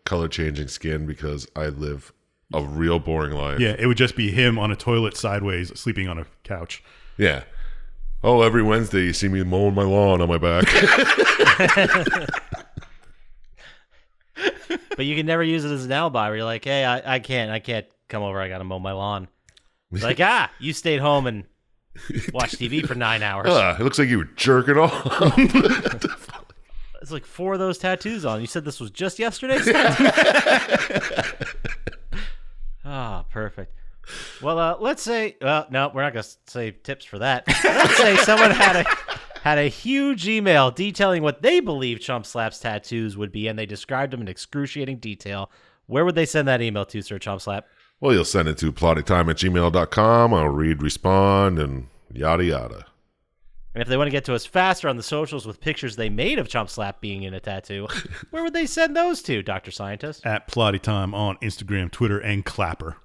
color changing skin because I live a real boring life. Yeah, it would just be him on a toilet sideways, sleeping on a couch. Yeah. Oh, every Wednesday you see me mowing my lawn on my back. But you can never use it as an alibi where you're like, hey, I can't come over, I gotta mow my lawn. It's like, you stayed home and Watch TV for 9 hours. It looks like you were jerking off. It's like 4 of those tattoos on. You said this was just yesterday's? Perfect. Well, let's say... no, we're not going to say tips for that. Let's say someone had a huge email detailing what they believe Chump Slap's tattoos would be, and they described them in excruciating detail. Where would they send that email to, Sir Chump Slap? Well, you'll send it to plottytime@gmail.com. I'll read, respond, and yada yada. And if they want to get to us faster on the socials with pictures they made of Chump Slap being in a tattoo, where would they send those to, Dr. Syintist? At plottytime on Instagram, Twitter, and Clapper.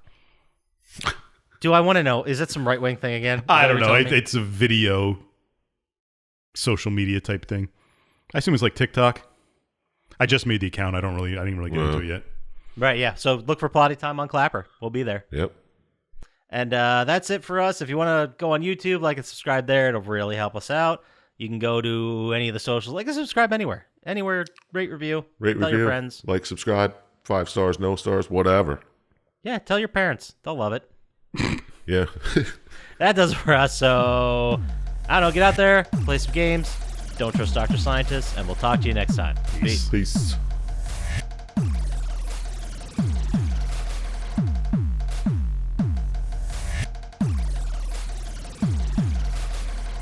Do I want to know, is it some right-wing thing again? I don't know. It's a video social media type thing. I assume it's like TikTok. I just made the account. I didn't really get into it yet. Right, yeah. So look for Plotty Time on Clapper. We'll be there. Yep. And that's it for us. If you want to go on YouTube, like and subscribe there. It'll really help us out. You can go to any of the socials. Like and subscribe anywhere. Anywhere, rate, review. Tell your friends. Like, subscribe. 5 stars, no stars, whatever. Yeah, tell your parents. They'll love it. Yeah. That does it for us. So, I don't know. Get out there. Play some games. Don't trust Dr. Syintist. And we'll talk to you next time. Peace.